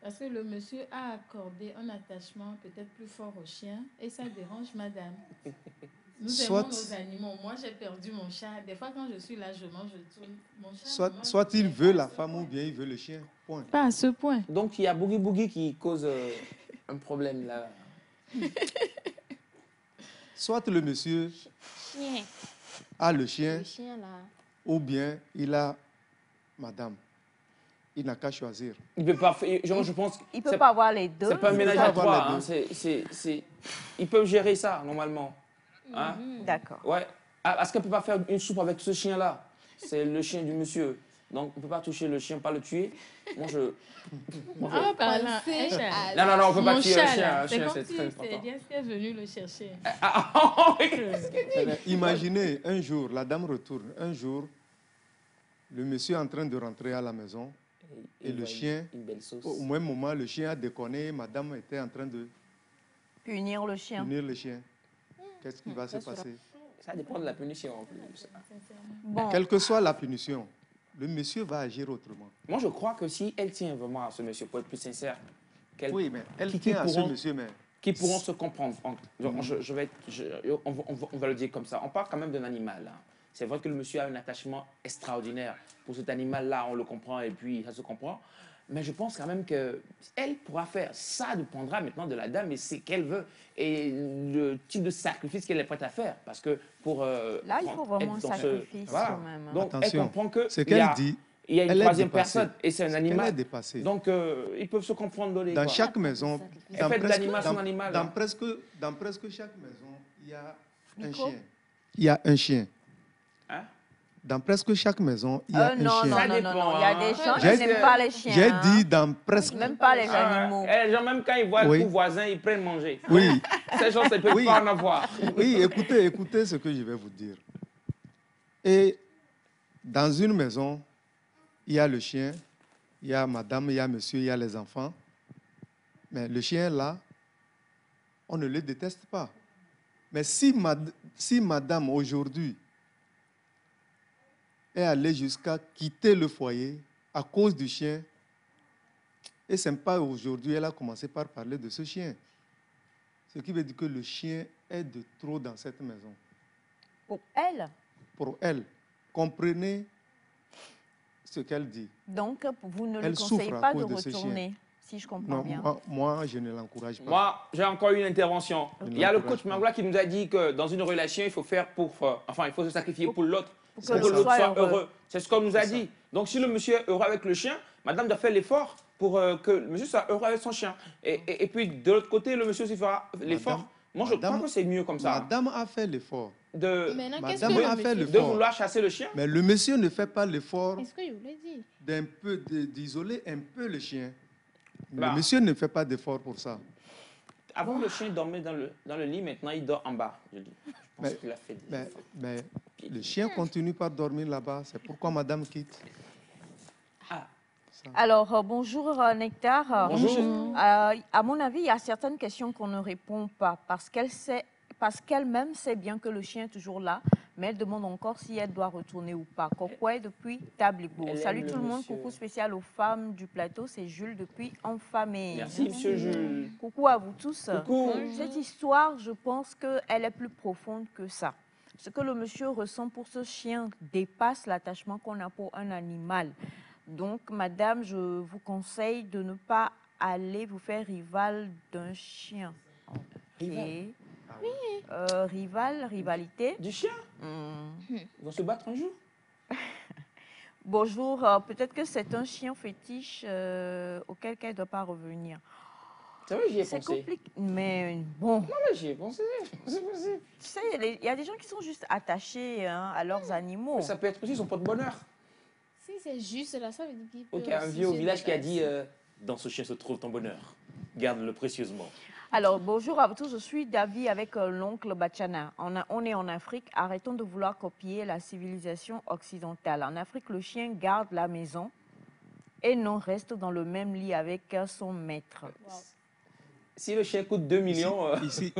Parce que le monsieur a accordé un attachement peut-être plus fort au chien et ça dérange madame. Nous Soit- aimons nos animaux. Moi, j'ai perdu mon chat. Des fois, quand je suis là, je mange, je tourne. Mon chat, maman, Soit il mais veut pas la à ce femme point. ou bien il veut le chien. Point. Pas à ce point. donc, il y a Boogie Boogie qui cause un problème là. Soit le monsieur Chien. a le chien Le chien, là. ou bien il a madame. Il n'a qu'à choisir. Il peut pas faire. Je pense. Il ne peut pas avoir les deux. C'est pas un Il peut ménage pas à avoir trois. les Hein. Ils peuvent gérer ça normalement. Hein? D'accord. Ouais. Ah, parce qu'elle ne peut pas faire une soupe avec ce chien-là. C'est le chien du monsieur. Donc, on ne peut pas toucher le chien, pas le tuer. Moi, je. Ah, par là. Pensez à Non, non, non, on ne peut pas Mon tuer chat, un chien. là, Un c'est chien, comme c'est si très c'est important. Elias qui est venu le chercher. Imaginez un jour, la dame retourne. Un jour, le monsieur est en train de rentrer à la maison. Et le voit chien, Une belle sauce. au même moment, le chien a déconné. Madame était en train de Punir le chien. punir le chien. Qu'est-ce qui va se passer? Ça dépend de la punition en plus. Bon, Quelle que soit la punition, le monsieur va agir autrement. Moi, je crois que si elle tient vraiment à ce monsieur, pour être plus sincère, Oui, mais elle qui tient à ce pourront- monsieur, mais qui pourront se comprendre. On va le dire comme ça. On parle quand même d'un animal. Hein. C'est vrai que le monsieur a un attachement extraordinaire pour cet animal-là, on le comprend et puis ça se comprend. Mais je pense quand même qu'elle pourra faire. Ça dépendra maintenant de la dame et ce qu'elle veut et le type de sacrifice qu'elle est prête à faire. Parce que pour. là, il faut vraiment un être dans sacrifice Voilà. quand même. hein. Donc, Attention, elle comprend que. ce il y a- qu'elle dit, il y a une elle est troisième dépassée. personne et c'est un elle est animal. dépassée. Donc, ils peuvent se comprendre de Dans chaque maison, Elle fait de l'animal son animal, dans hein. presque chaque maison, il y a un Micro. chien. Il y a un chien. Hein? Dans presque chaque maison, il y a un non, chien. non, Ça non, non, dépend, non. Il y a hein. des gens J'ai qui n'aiment pas les chiens. J'ai hein. dit dans presque... Même pas les animaux. Les gens, même quand ils voient Oui. le voisin, ils prennent manger. Oui, Ces gens, ça ne peut Oui. pas en avoir. oui, écoutez ce que je vais vous dire. Et dans une maison, il y a le chien, il y a madame, il y a monsieur, il y a les enfants. Mais le chien, là, on ne le déteste pas. Mais si madame, aujourd'hui, est allée jusqu'à quitter le foyer à cause du chien, et ce n'est pas aujourd'hui, elle a commencé par parler de ce chien. Ce qui veut dire que le chien est de trop dans cette maison. Pour elle. Pour elle, comprenez ce qu'elle dit. Donc, vous ne lui Elle conseillez souffre à pas de cause de ce chien. retourner, si je comprends Non, bien. moi, je ne l'encourage pas. Moi, j'ai encore une intervention. Je Il y a le l'encourage coach pas. Mangla qui nous a dit que dans une relation, il faut faire il faut se sacrifier pour l'autre. Pour Pour que que l'autre l'autre soit soit heureux. C'est ce qu'on nous a C'est ça. dit. Donc, si le monsieur est heureux avec le chien, madame doit faire l'effort pour que le monsieur soit heureux avec son chien. Et puis, de l'autre côté, le monsieur aussi fera l'effort. Moi, je crois madame- que c'est mieux comme ça. Madame a fait l'effort. De Maintenant, qu'est-ce Madame que a le fait monsieur... de l'effort. vouloir chasser le chien. Mais le monsieur ne fait pas l'effort Est-ce que je vous l'ai dit? d'isoler un peu le chien. Bah. Le monsieur ne fait pas d'effort pour ça. Avant, le chien dormait dans le lit. Maintenant, il dort en bas. Je dis. Je pense Mais- qu'il a fait des Mais, efforts. mais le chien continue par dormir là-bas. C'est pourquoi madame quitte. Ah. Alors, bonjour Nectar. Bonjour. À mon avis, il y a certaines questions qu'on ne répond pas parce qu'elle-même sait bien que le chien est toujours là, mais elle demande encore si elle doit retourner ou pas. Kokwe depuis Tabligo. Elle Salut aime tout le le monde, monsieur. coucou spécial aux femmes du plateau, c'est Jules depuis Enfamé. Merci, monsieur Jules. Coucou à vous tous. Coucou. Cette histoire, je pense qu'elle est plus profonde que ça. Ce que le monsieur ressent pour ce chien dépasse l'attachement qu'on a pour un animal. Donc, madame, je vous conseille de ne pas aller vous faire rival d'un chien. Ok. Rivalité. Du chien. Hmm. Ils vont se battre un jour. Bonjour, peut-être que c'est un chien fétiche auquel elle ne doit pas revenir. C'est vrai, j'y ai C'est pensé. compliqué, mais bon. Non, mais j'y ai pensé. C'est possible. Tu sais, il y a des gens qui sont juste attachés hein, à leurs animaux. Mais ça peut être aussi son porte-bonheur. Si c'est juste là, ça veut dire qu'il peut Ok, un aussi vieux au se village qui a dit déplacer. dans ce chien se trouve ton bonheur. Garde-le précieusement. Alors, bonjour à vous tous, je suis David avec l'oncle Bachana. On est en Afrique, arrêtons de vouloir copier la civilisation occidentale. En Afrique, le chien garde la maison et non reste dans le même lit avec son maître. Si le chien coûte 2 millions... Ici,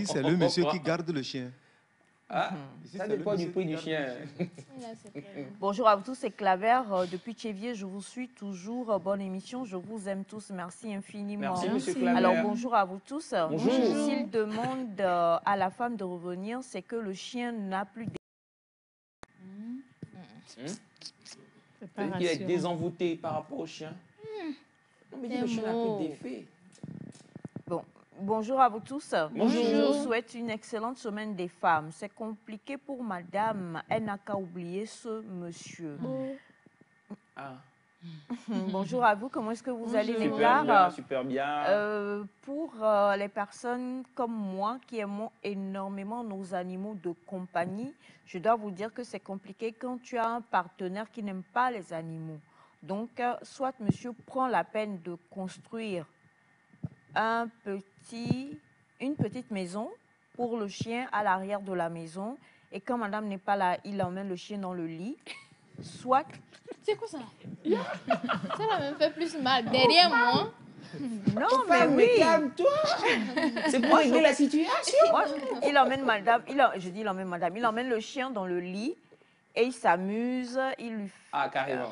c'est le monsieur qui garde le chien. Ah, Ici, ça c'est le dépend du monsieur prix qui du garde chien. le Bonjour à vous tous, c'est Claver depuis Tchévier. Je vous suis toujours. Bonne émission. Je vous aime tous. Merci infiniment. Merci, monsieur Claver. Alors, bonjour à vous tous. Bonjour. S'il demande à la femme de revenir, c'est que le chien n'a plus de... C'est qu'il est désenvoûté par rapport au chien. Non, mais le chien n'a plus d'effet. Bon. Bonjour à vous tous. Bonjour. Je vous souhaite une excellente semaine des femmes. C'est compliqué pour madame. Elle n'a qu'à oublier ce monsieur. Ah. Bonjour à vous. Comment est-ce que vous allez, Super bien, super bien. Pour les personnes comme moi qui aiment énormément nos animaux de compagnie, je dois vous dire que c'est compliqué quand tu as un partenaire qui n'aime pas les animaux. Donc, soit monsieur prend la peine de construire une petite maison pour le chien à l'arrière de la maison. Et quand madame n'est pas là, il emmène le chien dans le lit. Soit... C'est quoi ça? Ça m'a fait plus mal. Derrière moi. Non, mais oui. Calme-toi. C'est pour régler la situation. Moi, il emmène madame, il emmène le chien dans le lit et il s'amuse, il lui... Ah, carrément.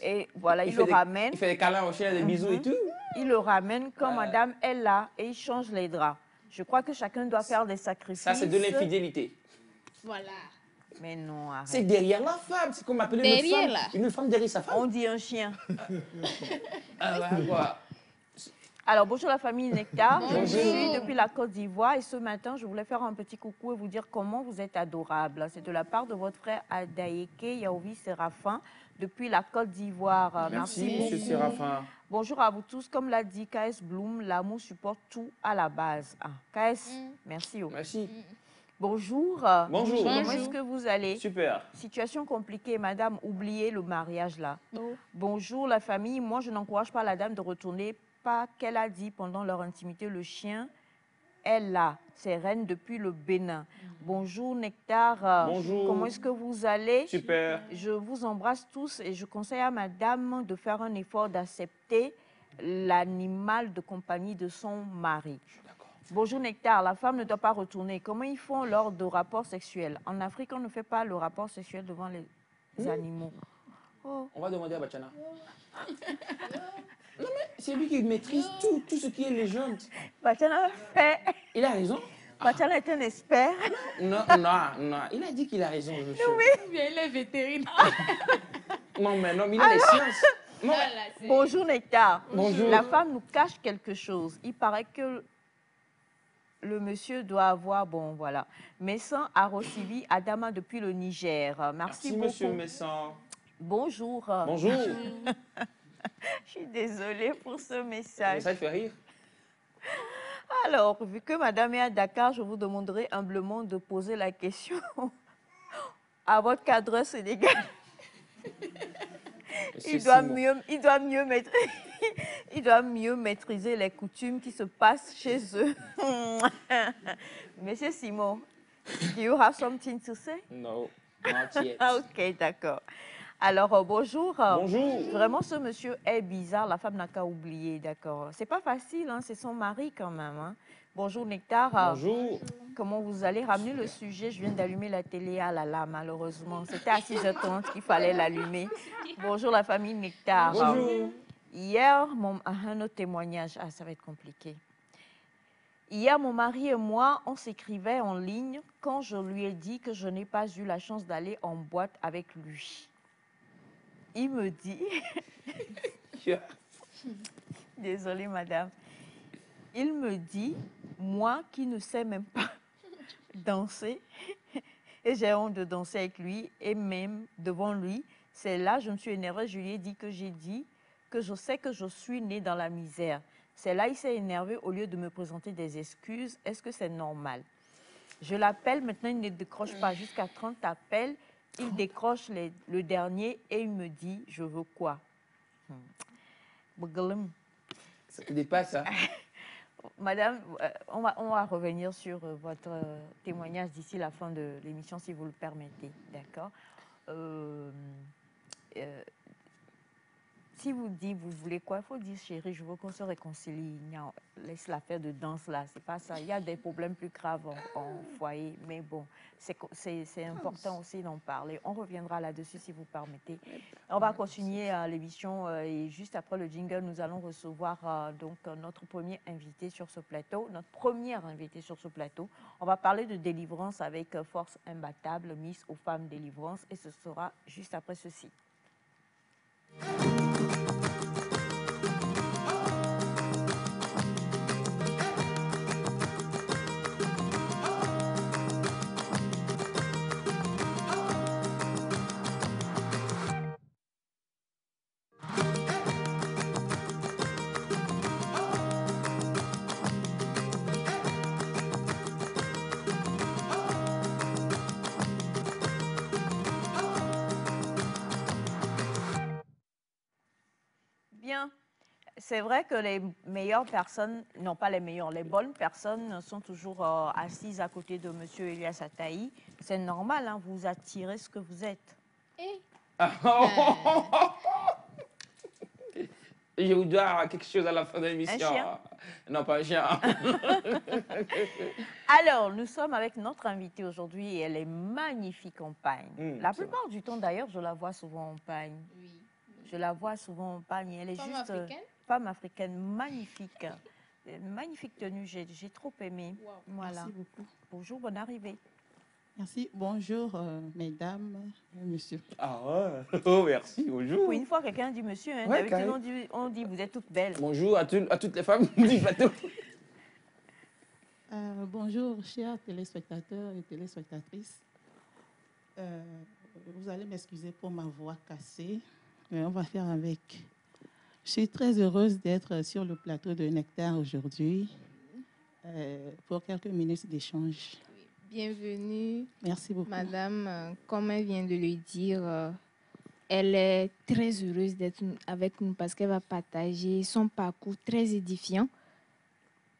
Et voilà, il le ramène. Il fait des câlins au chien, des bisous et tout. Il le ramène quand madame est là et il change les draps. Je crois que chacun doit faire des sacrifices. Ça, c'est de l'infidélité. Voilà. Mais non, arrête. C'est derrière la femme. C'est comme appeler une femme derrière sa femme. On dit un chien. Voilà. Alors, bonjour la famille Nectar. Bonjour. Je suis depuis la Côte d'Ivoire et ce matin, je voulais faire un petit coucou et vous dire comment vous êtes adorables. C'est de la part de votre frère Adaeke Yaoui Séraphin depuis la Côte d'Ivoire. Merci, monsieur Séraphin. Bonjour à vous tous. Comme l'a dit KS Bloom, l'amour supporte tout à la base. KS, merci. Merci. Bonjour. Bonjour. Comment est-ce que vous allez? Super. Situation compliquée, madame. Oubliez le mariage là. Bonjour la famille. Moi, je n'encourage pas la dame de retourner. Pas qu'elle a dit pendant leur intimité, le chien est là. C'est reine depuis le Bénin. Bonjour Nectar. Bonjour. Comment est-ce que vous allez? Super. Je vous embrasse tous et je conseille à madame de faire un effort d'accepter l'animal de compagnie de son mari. Bonjour Nectar, la femme ne doit pas retourner. Comment ils font lors de rapports sexuels? En Afrique, on ne fait pas le rapport sexuel devant les animaux. On va demander à Bachana. Non mais c'est lui qui maîtrise tout ce qui est légende. Bachana fait... Il a raison. Bachana est un expert. Non. Il a dit qu'il a raison, monsieur. Oui. Il est vétérinaire. Non, mais non, il a les sciences. Non. Bonjour Nectar. Bonjour. La femme nous cache quelque chose. Il paraît que le monsieur doit avoir, bon voilà, Messan Arosivi Adama depuis le Niger. Merci beaucoup. Monsieur Messan. Bonjour. Bonjour. Je suis désolée pour ce message. Ça fait rire. Alors, vu que madame est à Dakar, je vous demanderai humblement de poser la question à votre cadreur sénégalais. Il doit mieux maîtriser les coutumes qui se passent chez eux. Monsieur Simon, do you have something to say? No, not yet. Ok, d'accord. Alors, bonjour. Bonjour. Vraiment, ce monsieur est bizarre. La femme n'a qu'à oublier, d'accord. C'est pas facile, hein, c'est son mari quand même. Hein. Bonjour Nectar. Bonjour. Comment vous allez ramener le sujet? Je viens d'allumer la télé. Ah là là, malheureusement. C'était à 6h30 qu'il fallait l'allumer. Bonjour la famille Nectar. Bonjour. Hier, un autre témoignage. Ah, ça va être compliqué. Hier, mon mari et moi, on s'écrivait en ligne quand je lui ai dit que je n'ai pas eu la chance d'aller en boîte avec lui. Il me dit... Désolée, madame. Il me dit, moi qui ne sais même pas danser, et j'ai honte de danser avec lui, et même devant lui, c'est là, je me suis énervée, je lui ai dit que j'ai dit que je sais que je suis née dans la misère. C'est là, il s'est énervé au lieu de me présenter des excuses. Est-ce que c'est normal? Je l'appelle, maintenant il ne décroche pas. Jusqu'à 30 appels, il décroche le dernier et il me dit, je veux quoi? Ça te dépasse, ça? Madame, on va revenir sur votre témoignage d'ici la fin de l'émission, si vous le permettez, d'accord? Si vous dites, vous voulez quoi, il faut dire, chérie, je veux qu'on se réconcilie. Non, laisse l'affaire de danse là, c'est pas ça. Il y a des problèmes plus graves en foyer, mais bon, c'est important aussi d'en parler. On reviendra là-dessus si vous permettez. On va continuer l'émission et juste après le jingle, nous allons recevoir donc notre premier invité sur ce plateau, notre première invitée sur ce plateau. On va parler de délivrance avec Force Imbattable, Miss aux femmes délivrance, et ce sera juste après ceci. Bien. C'est vrai que les meilleures personnes, non pas les meilleures, les bonnes personnes sont toujours assises à côté de M. Elias Ataï. C'est normal, hein, vous attirez ce que vous êtes. Je vous dois quelque chose à la fin de l'émission. Un chien? Non, pas un chien. Alors, nous sommes avec notre invitée aujourd'hui et elle est magnifique en pagne. La plupart du temps, d'ailleurs, je la vois souvent en pagne. Oui. Je la vois souvent en pagne. Elle est Femme juste africaine? Femme africaine, magnifique. Magnifique tenue, j'ai trop aimé. Wow. Voilà. Merci beaucoup. Bonjour, bonne arrivée. Merci. Bonjour, mesdames, messieurs. Ah ouais. Oh, merci. Bonjour. Pour une fois, quelqu'un dit monsieur. Hein. Ouais, D'habitude, on dit vous êtes toutes belles. Bonjour à toutes les femmes du plateau. Bonjour, chers téléspectateurs et téléspectatrices. Vous allez m'excuser pour ma voix cassée, mais on va faire avec. Je suis très heureuse d'être sur le plateau de Nectar aujourd'hui pour quelques minutes d'échange. Bienvenue. Merci beaucoup. Madame, comme elle vient de le dire, elle est très heureuse d'être avec nous parce qu'elle va partager son parcours très édifiant.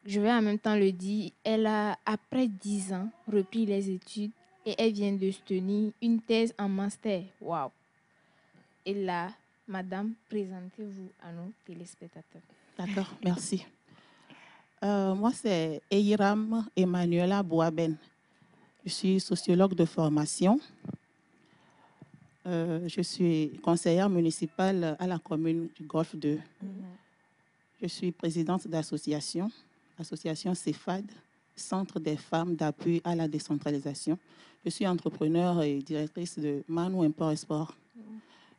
Je vais en même temps le dire, elle a, après 10 ans, repris les études et elle vient de se tenir une thèse en master. Waouh! Et là, madame, présentez-vous à nos téléspectateurs. D'accord, merci. Moi, c'est Eiram Emmanuela Boaben. Je suis sociologue de formation. Je suis conseillère municipale à la commune du Golfe 2. Je suis présidente d'association, l'association CEFAD, Centre des femmes d'appui à la décentralisation. Je suis entrepreneur et directrice de Manou Import et Sport.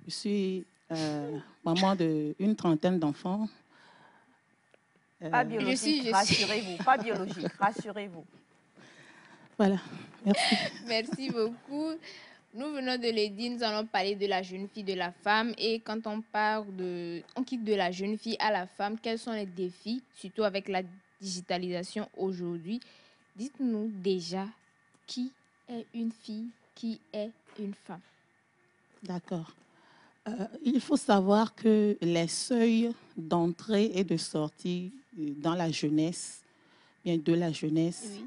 Je suis maman d'une trentaine d'enfants. Pas biologique, rassurez-vous. Pas biologique, rassurez-vous. Voilà, merci. Merci beaucoup. Nous venons de le dire, nous allons parler de la jeune fille, de la femme. Et quand on on quitte de la jeune fille à la femme, quels sont les défis, surtout avec la digitalisation aujourd'hui? Dites-nous déjà qui est une fille, qui est une femme. D'accord. Il faut savoir que les seuils d'entrée et de sortie dans la jeunesse, bien de la jeunesse,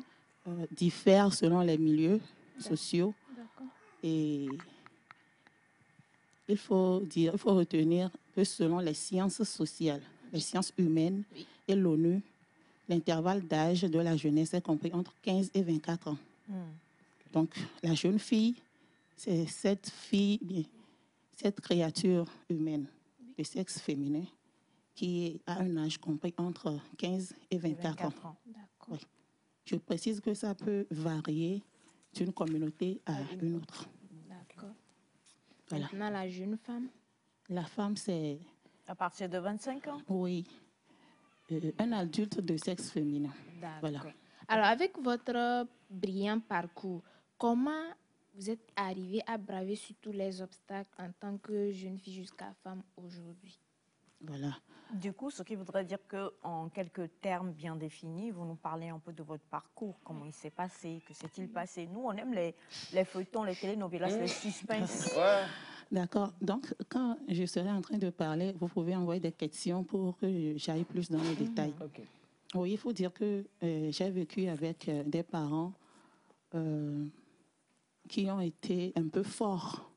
oui, diffèrent selon les milieux sociaux. Et il faut retenir que selon les sciences sociales, les sciences humaines et l'ONU, l'intervalle d'âge de la jeunesse est compris entre 15 et 24 ans. Donc, la jeune fille, c'est cette créature humaine de sexe féminin qui a un âge compris entre 15 et 24 ans. Oui. Je précise que ça peut varier d'une communauté à une autre. D'accord. Voilà. Maintenant, la jeune femme? La femme, c'est... À partir de 25 ans? Oui. Un adulte de sexe féminin. D'accord. Voilà. Alors, avec votre brillant parcours, comment vous êtes arrivée à braver sur tous les obstacles en tant que jeune fille jusqu'à femme aujourd'hui? Voilà. Du coup, ce qui voudrait dire qu'en quelques termes bien définis, vous nous parlez un peu de votre parcours, comment il s'est passé, que s'est-il passé. Nous, on aime les feuilletons, les télénovelas, les suspens. Ouais. D'accord. Donc, quand je serai en train de parler, vous pouvez envoyer des questions pour que j'aille plus dans les détails. Okay. Oui, il faut dire que j'ai vécu avec des parents qui ont été un peu forts.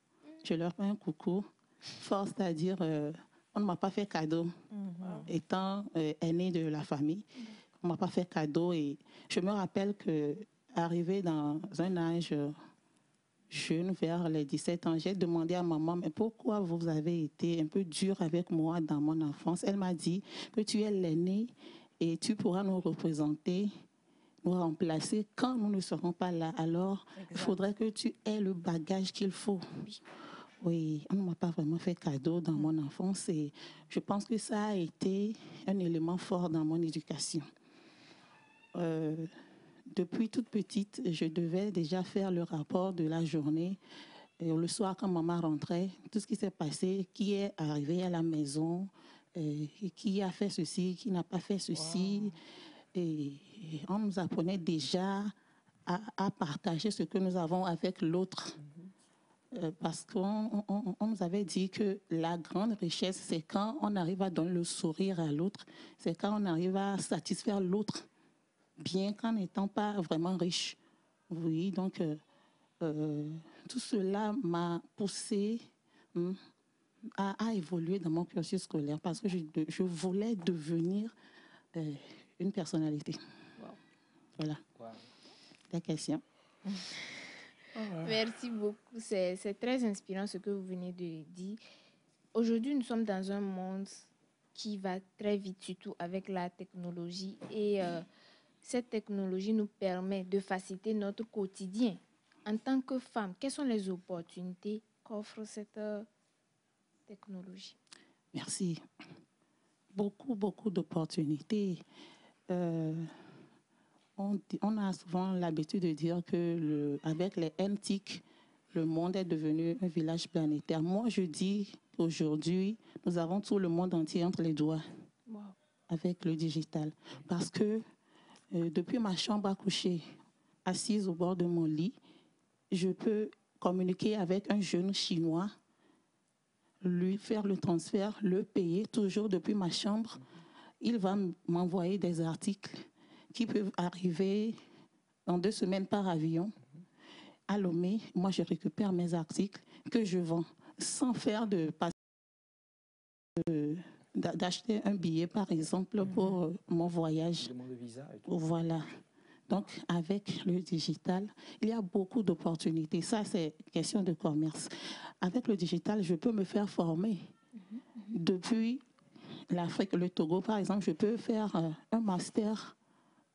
Je leur fais un coucou. Fort, c'est-à-dire... on ne m'a pas fait cadeau. Étant aînée de la famille, on ne m'a pas fait cadeau. Et je me rappelle qu'arrivée dans un âge jeune, vers les 17 ans, j'ai demandé à maman, mais pourquoi vous avez été un peu dure avec moi dans mon enfance? Elle m'a dit que tu es l'aînée et tu pourras nous représenter, nous remplacer quand nous ne serons pas là. Alors, il faudrait que tu aies le bagage qu'il faut. Oui, on ne m'a pas vraiment fait cadeau dans mon enfance et je pense que ça a été un élément fort dans mon éducation. Depuis toute petite, je devais déjà faire le rapport de la journée. Et le soir, quand maman rentrait, tout ce qui s'est passé, qui est arrivé à la maison, qui a fait ceci, qui n'a pas fait ceci. Wow. Et on nous apprenait déjà à partager ce que nous avons avec l'autre. Parce qu'on nous avait dit que la grande richesse, c'est quand on arrive à donner le sourire à l'autre, c'est quand on arrive à satisfaire l'autre, bien qu'en n'étant pas vraiment riche. Oui, donc tout cela m'a poussée à évoluer dans mon cursus scolaire parce que je voulais devenir une personnalité. Wow. Voilà. Wow. La question. Merci beaucoup. C'est très inspirant ce que vous venez de dire. Aujourd'hui, nous sommes dans un monde qui va très vite, surtout avec la technologie. Et cette technologie nous permet de faciliter notre quotidien. En tant que femme, quelles sont les opportunités qu'offre cette technologie? Merci. Beaucoup d'opportunités. On a souvent l'habitude de dire que avec les NTIC, le monde est devenu un village planétaire. Moi, je dis qu'aujourd'hui, nous avons tout le monde entier entre les doigts avec le digital. Parce que depuis ma chambre à coucher, assise au bord de mon lit, je peux communiquer avec un jeune Chinois, lui faire le transfert, le payer toujours depuis ma chambre. Il va m'envoyer des articles qui peuvent arriver dans 2 semaines par avion à Lomé. Moi, je récupère mes articles que je vends sans faire d'acheter un billet, par exemple, pour mon voyage. Demande de visa et tout. Voilà. Donc, avec le digital, il y a beaucoup d'opportunités. Ça, c'est question de commerce. Avec le digital, je peux me faire former. Depuis l'Afrique, le Togo, par exemple, je peux faire un master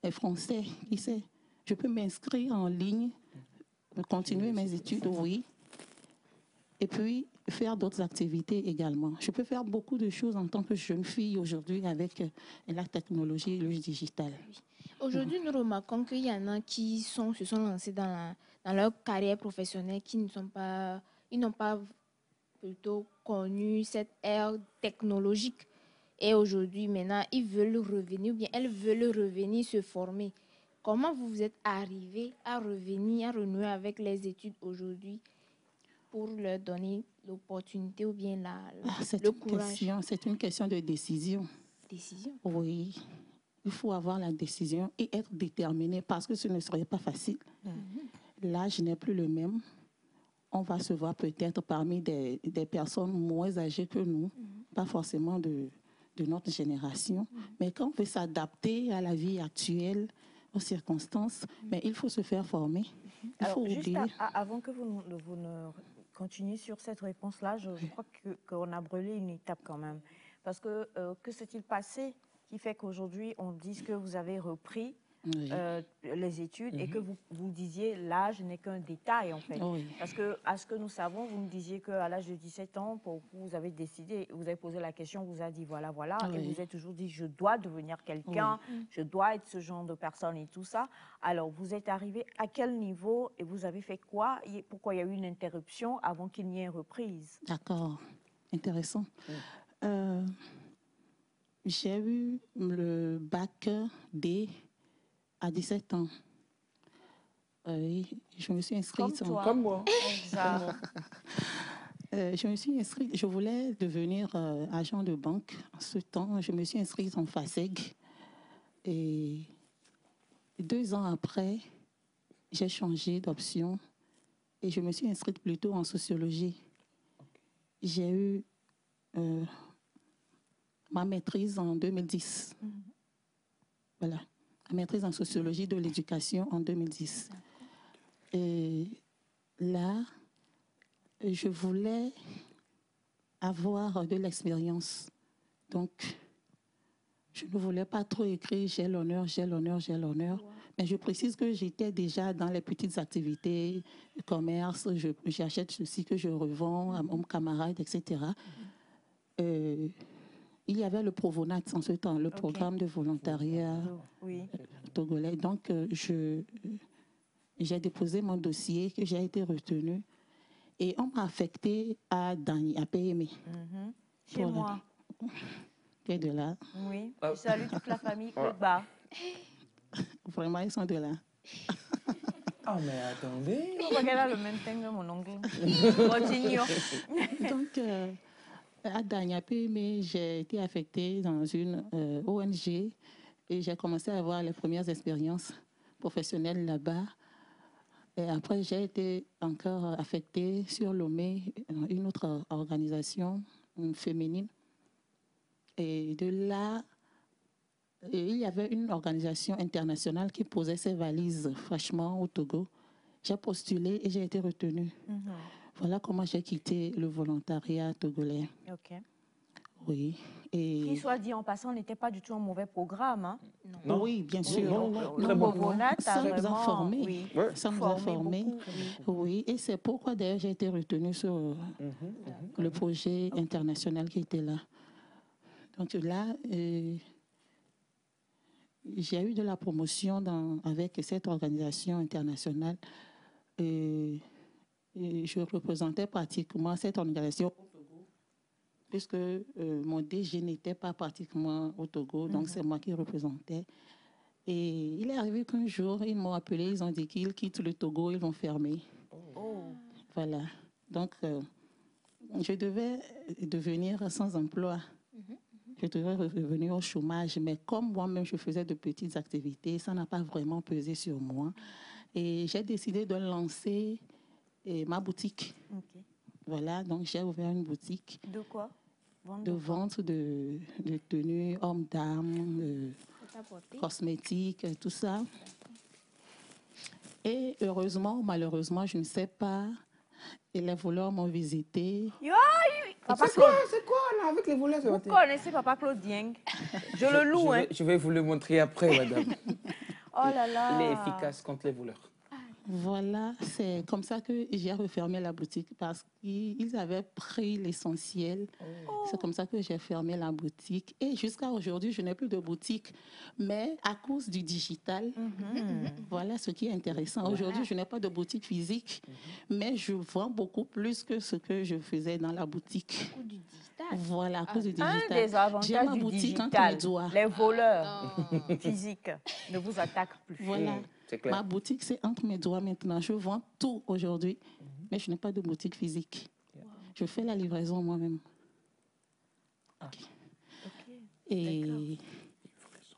français, qui sait. Je peux m'inscrire en ligne, continuer mes études, oui, et puis faire d'autres activités également. Je peux faire beaucoup de choses en tant que jeune fille aujourd'hui avec la technologie et le digital. Aujourd'hui, nous remarquons qu'il y en a qui se sont lancés dans leur carrière professionnelle, qui n'ont pas plutôt connu cette ère technologique. Et aujourd'hui, maintenant, ils veulent revenir, ou bien elles veulent revenir se former. Comment vous êtes arrivé à revenir, à renouer avec les études aujourd'hui pour leur donner l'opportunité ou bien le courage? C'est une question de décision. Décision? Oui. Il faut avoir la décision et être déterminé parce que ce ne serait pas facile. L'âge n'est plus le même. On va se voir peut-être parmi des personnes moins âgées que nous, pas forcément de notre génération. Mais quand on veut s'adapter à la vie actuelle, aux circonstances, mais il faut se faire former. Il faut oublier. Avant que vous ne continuiez sur cette réponse-là, je crois qu'on a brûlé une étape quand même. Parce que s'est-il passé qui fait qu'aujourd'hui, on dise que vous avez repris les études et que vous disiez l'âge n'est qu'un détail en fait. Parce que à ce que nous savons, vous me disiez qu'à l'âge de 17 ans, vous avez décidé, vous avez posé la question, vous avez dit voilà, et vous avez toujours dit je dois devenir quelqu'un, je dois être ce genre de personne et tout ça. Alors vous êtes arrivé à quel niveau et vous avez fait quoi et pourquoi il y a eu une interruption avant qu'il n'y ait une reprise? D'accord, intéressant. J'ai eu le bac D à 17 ans. Je me suis inscrite. Comme moi. Je me suis inscrite. Je voulais devenir agent de banque. En ce temps, je me suis inscrite en FASEG. Et 2 ans après, j'ai changé d'option et je me suis inscrite plutôt en sociologie. J'ai eu ma maîtrise en 2010. Voilà, ma maîtrise en sociologie de l'éducation en 2010. Et là, je voulais avoir de l'expérience. Donc, je ne voulais pas trop écrire « j'ai l'honneur, j'ai l'honneur, j'ai l'honneur ». Mais je précise que j'étais déjà dans les petites activités, le commerce, j'achète ceci que je revends à mon camarade, etc. Il y avait le Provonat en ce temps, le programme de volontariat togolais. Donc, j'ai déposé mon dossier, que j'ai été retenue. Et on m'a affectée à Dagny, à PME. Chez moi. Tu es de là. Oui, je salue toute la famille Claude-Bas. Vraiment, ils sont de là. Oh, mais attendez. Pourquoi qu'elle a le même thème que mon oncle? Continue. Donc, à Dagny, à PME, j'ai été affectée dans une ONG et j'ai commencé à avoir les premières expériences professionnelles là-bas. Et après, j'ai été encore affectée sur Lomé, une autre organisation féminine. Et de là, il y avait une organisation internationale qui posait ses valises fraîchement au Togo. J'ai postulé et j'ai été retenue. Voilà comment j'ai quitté le volontariat togolais. OK. Oui. Et... Qui soit dit en passant, n'était pas du tout un mauvais programme. Hein? Non. Oui, bien sûr. Très bon. Ça nous a formés. Oui. Ça nous a formés. Oui. Et c'est pourquoi d'ailleurs j'ai été retenue sur le projet international qui était là. Donc là, j'ai eu de la promotion avec cette organisation internationale. Et je représentais pratiquement cette organisation au Togo, puisque mon DG n'était pas pratiquement au Togo, donc c'est moi qui représentais. Et il est arrivé qu'un jour, ils m'ont appelé, ils ont dit qu'ils quittent le Togo, ils vont fermer. Voilà. Donc, je devais devenir sans emploi. Je devais revenir au chômage, mais comme moi-même, je faisais de petites activités, ça n'a pas vraiment pesé sur moi. Et j'ai décidé de lancer ma boutique. Voilà, donc j'ai ouvert une boutique. De quoi? De vente de tenues, hommes, dames, cosmétiques, tout ça. Et heureusement ou malheureusement, je ne sais pas, et les voleurs m'ont visité. Papa Claude, c'est quoi là avec les voleurs? vous connaissez Papa Claude Dieng? Je le loue. Je vais vous le montrer après, madame. Oh là là. Il est efficace contre les voleurs. Voilà, c'est comme ça que j'ai refermé la boutique parce qu'ils avaient pris l'essentiel. C'est comme ça que j'ai fermé la boutique. Et jusqu'à aujourd'hui, je n'ai plus de boutique. Mais à cause du digital, voilà ce qui est intéressant. Aujourd'hui, je n'ai pas de boutique physique, mais je vends beaucoup plus que ce que je faisais dans la boutique. À cause du digital. Voilà, à cause du digital. Un des avantages ma du boutique digital, entre mes doigts. les voleurs physiques ne vous attaquent plus. Voilà. Ma boutique, c'est entre mes doigts maintenant. Je vends tout aujourd'hui, mais je n'ai pas de boutique physique. Je fais la livraison moi-même. Et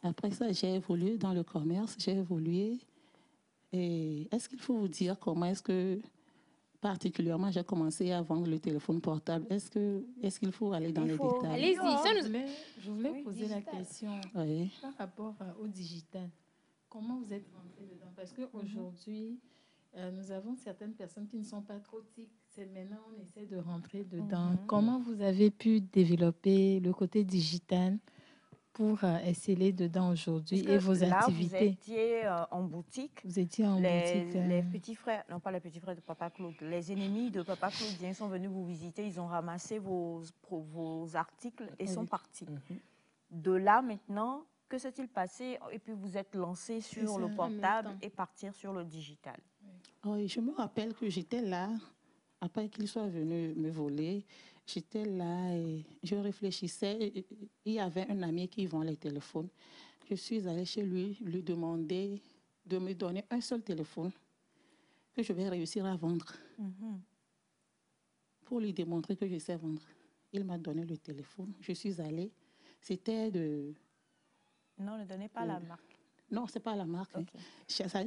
après ça, j'ai évolué dans le commerce, j'ai évolué. Et est-ce qu'il faut vous dire comment est-ce que, particulièrement, j'ai commencé à vendre le téléphone portable? Est-ce qu'il faut aller dans les détails? Allez-y. Je voulais poser la question par rapport au digital. Comment vous êtes rentré dedans? Parce qu'aujourd'hui, nous avons certaines personnes qui ne sont pas trop TIC. C'est maintenant on essaie de rentrer dedans. Comment vous avez pu développer le côté digital pour exceller dedans aujourd'hui et vos activités? Vous étiez en boutique. Vous étiez en boutique. Les petits frères, non pas les petits frères de Papa Claude, les ennemis de Papa Claude sont venus vous visiter. Ils ont ramassé vos articles et sont partis. De là maintenant, que s'est-il passé? Et puis vous êtes lancé sur le portable et partir sur le digital. Oui, je me rappelle que j'étais là, après qu'ils soient venus me voler, j'étais là et je réfléchissais. Il y avait un ami qui vend les téléphones. Je suis allée chez lui demander de me donner un seul téléphone que je vais réussir à vendre. Pour lui démontrer que je sais vendre. Il m'a donné le téléphone. Je suis allée. C'était de... Non, ne donnez pas la marque. Non, ce n'est pas la marque. Okay.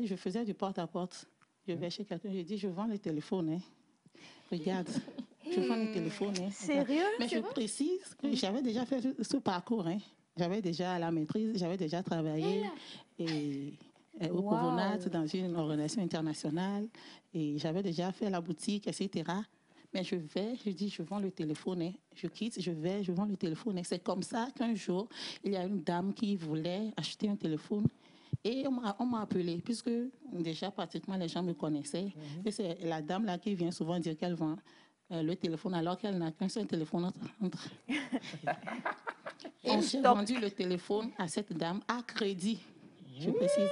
Je faisais du porte-à-porte. Je vais chez quelqu'un, je dis, je vends le téléphone. Regarde. Je vends le téléphone. Hein. Sérieux? Mais je précise que j'avais déjà fait ce parcours. Hein. J'avais déjà la maîtrise, j'avais déjà travaillé au Provonat dans une organisation internationale et j'avais déjà fait la boutique, etc. Mais je dis, je vends le téléphone, hein. Je quitte, je vends le téléphone. Hein. C'est comme ça qu'un jour, il y a une dame qui voulait acheter un téléphone et on m'a appelé, puisque déjà pratiquement les gens me connaissaient. Et c'est la dame là qui vient souvent dire qu'elle vend le téléphone alors qu'elle n'a qu'un seul téléphone entre. Et j'ai vendu le téléphone à cette dame à crédit, je précise.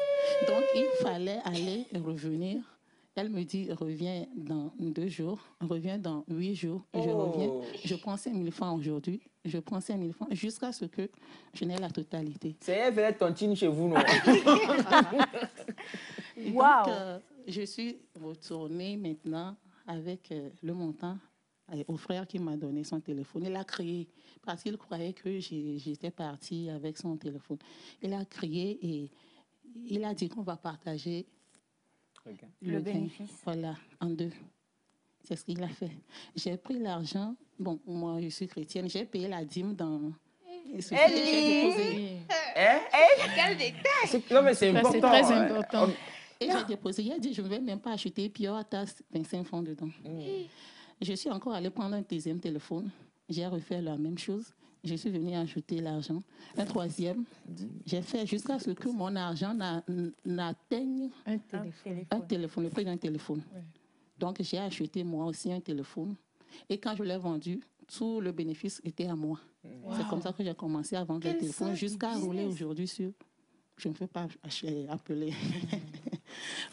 Donc, il fallait aller et revenir. Elle me dit, reviens dans 2 jours, reviens dans 8 jours. Je reviens, je prends 5 000 francs aujourd'hui, je prends 5 000 francs jusqu'à ce que je n'ai la totalité. C'est elle fait tontine chez vous, non? Donc, je suis retournée maintenant avec le montant au frère qui m'a donné son téléphone. Il a crié parce qu'il croyait que j'étais partie avec son téléphone. Il a crié et il a dit qu'on va partager le bénéfice. Voilà, en 2. C'est ce qu'il a fait. J'ai pris l'argent. Bon, moi, je suis chrétienne. J'ai payé la dîme dans... Quel détail! Non, mais c'est important. C'est très important. Et j'ai déposé. Il a dit, je ne vais même pas acheter. Puis, il y aura 25 francs dedans. Je suis encore allée prendre un 2e téléphone. J'ai refait la même chose. Je suis venue ajouter l'argent. Un 3e. J'ai fait jusqu'à ce que mon argent n'atteigne un téléphone, le prix d'un téléphone. Ouais. Donc, j'ai acheté moi aussi un téléphone. Et quand je l'ai vendu, tout le bénéfice était à moi. Wow. C'est comme ça que j'ai commencé à vendre le téléphone jusqu'à rouler aujourd'hui sur... Je ne peux pas appeler